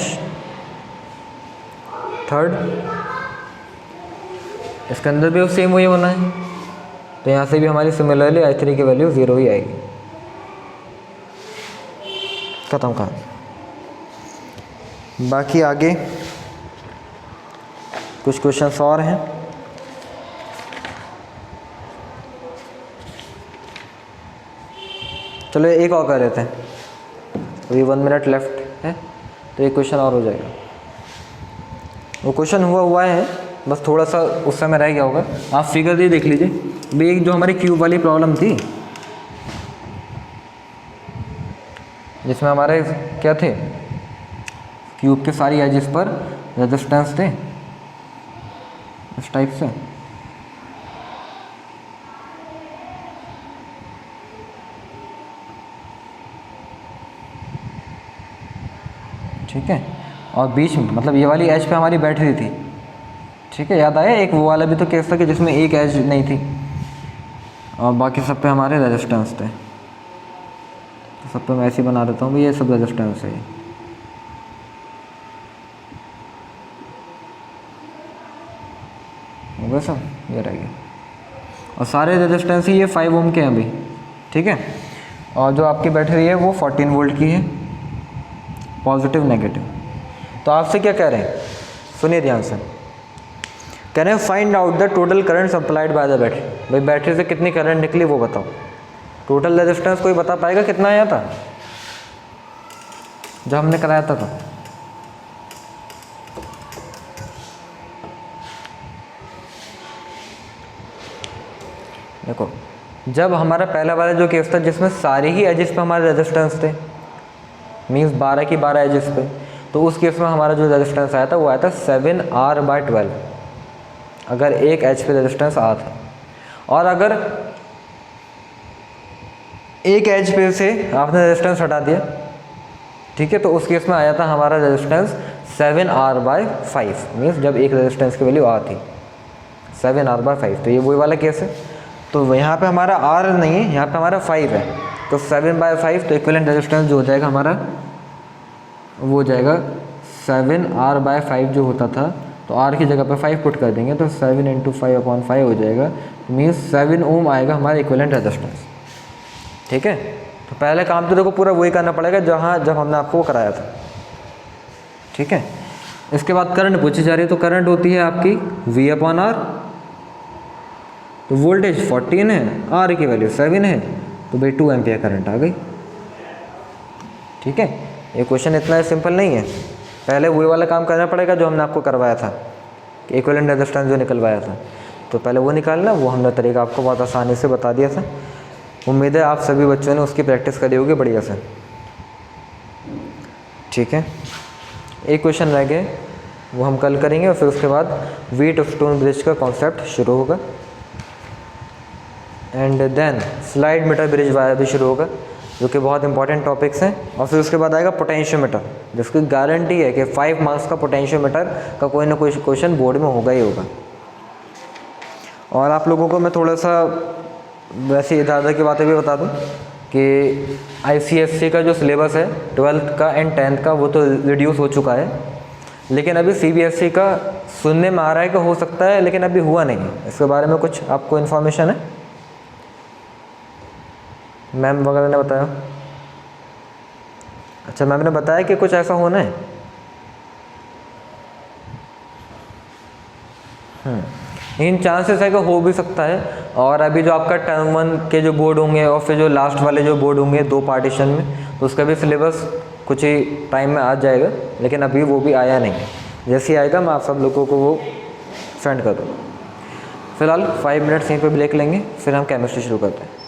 3, इसके अंदर भी सेम वही होना है, तो यहाँ से भी हमारी सिमिलरली H3 की वैल्यू 0 ही आएगी। खत्म कहानी। बाकी आगे कुछ क्वेश्चंस और हैं। चलो एक और कर लेते हैं, अभी 1 मिनट लेफ्ट है तो एक क्वेश्चन और हो जाएगा। वो क्वेश्चन हुआ है, बस थोड़ा सा उस समय रह गया होगा। आप फिगर दे देख लीजिए भाई, एक जो हमारी क्यूब वाली प्रॉब्लम थी जिसमें हमारे क्या थे, क्यूब के सारी एजेस पर रेजिस्टेंस थे इस टाइप से। ठीक है, और बीच में मतलब ये वाली एज पे हमारी बैटरी थी। ठीक है, याद आया? एक वो वाला भी तो केस था कि जिसमें एक एज नहीं थी और बाकी सब पे हमारे रेजिस्टेंस थे। तो सब पे मैं ऐसे ही बना देता हूँ, ये सब रेजिस्टेंस है। हो गया सब, ये रह गया। और सारे रेजिस्टेंस ही ये 5 ओम के हैं अभी। ठीक है, और जो आपकी बैटरी है वो 14 वोल्ट की है, पॉजिटिव नेगेटिव। तो आपसे क्या कह रहे हैं, सुनिए ध्यान से। कह रहे हैं find out the total current supplied by the battery. भाई बैटरी से कितनी करंट निकली वो बताओ। टोटल रेजिस्टेंस कोई बता पाएगा कितना आया था जब हमने कराया था? तो देखो, जब हमारा पहला वाला जो केस था जिसमें सारे ही एजेस पे हमारे रेजिस्टेंस थे, मीन्स 12 की 12 एजेस पे, तो उस केस में हमारा जो रेजिस्टेंस आया था वो आया था 7R/12, अगर एक एच पे रेजिस्टेंस आ था। और अगर एक एच पे से आपने रेजिस्टेंस हटा दिया, ठीक है, तो उस केस में आया था हमारा रेजिस्टेंस 7R/5, मीन्स जब एक रेजिस्टेंस की वैल्यू आ थी 7R/5। तो ये वही वाला केस है। तो यहाँ पे हमारा R नहीं है, यहाँ पे हमारा 5 है, तो 7/5, तो इक्विवेलेंट रेजिस्टेंस जो हो जाएगा हमारा वो हो जाएगा 7R/5 जो होता था, तो R की जगह पे 5 पुट कर देंगे तो 7 × 5/5 हो जाएगा, मीन्स 7 ओम आएगा हमारा इक्विवेलेंट रेजिस्टेंस। ठीक है, तो पहले काम तो देखो पूरा वही करना पड़ेगा जब हमने आपको वो कराया था। ठीक है, इसके बाद करंट पूछी जा रही है, तो करंट होती है आपकी V/R। तो वोल्टेज 14 है, R की वैल्यू 7 है, तो भाई 2 एम्पियर करंट आ गई। ठीक है, ये क्वेश्चन इतना सिंपल नहीं है, पहले वही वाला काम करना पड़ेगा जो हमने आपको करवाया था, इक्विवेलेंट रेजिस्टेंस जो निकलवाया था, तो पहले वो निकालना, वो हमने तरीका आपको बहुत आसानी से बता दिया था। उम्मीद है आप सभी बच्चों ने उसकी प्रैक्टिस करी होगी बढ़िया से। ठीक है, एक क्वेश्चन रह गए, वो हम कल करेंगे और फिर उसके बाद व्हीट स्टोन ब्रिज का कॉन्सेप्ट शुरू होगा, and then slide meter bridge wire भी शुरू होगा, जो कि बहुत इंपॉर्टेंट टॉपिक्स हैं। और फिर उसके बाद आएगा पोटेंशियोमीटर, जिसकी गारंटी है कि 5 मार्क्स का पोटेंशियोमीटर का कोई ना कोई क्वेश्चन बोर्ड में होगा ही होगा। और आप लोगों को मैं थोड़ा सा वैसे इधर की बातें भी बता दूं कि ICSE का जो सिलेबस है 12th का एंड 10th का वो तो रिड्यूस हो चुका है, लेकिन अभी CBSE का सुनने में आ रहा है कि हो सकता है, लेकिन अभी हुआ नहीं है। इसके बारे में कुछ आपको इन्फॉर्मेशन है? मैम वगैरह ने बताया? अच्छा, मैम ने बताया कि कुछ ऐसा होना है। इन चांसेस है कि हो भी सकता है। और अभी जो आपका टर्म 1 के जो बोर्ड होंगे और फिर जो लास्ट वाले जो बोर्ड होंगे 2 पार्टीशन में, तो उसका भी सिलेबस कुछ ही टाइम में आ जाएगा, लेकिन अभी वो भी आया नहीं है। जैसे ही आएगा मैं आप सब लोगों को वो सेंड कर दूँगा। फिलहाल 5 मिनट्स यहीं पे ब्रेक लेंगे, फिर हम केमिस्ट्री शुरू करते हैं।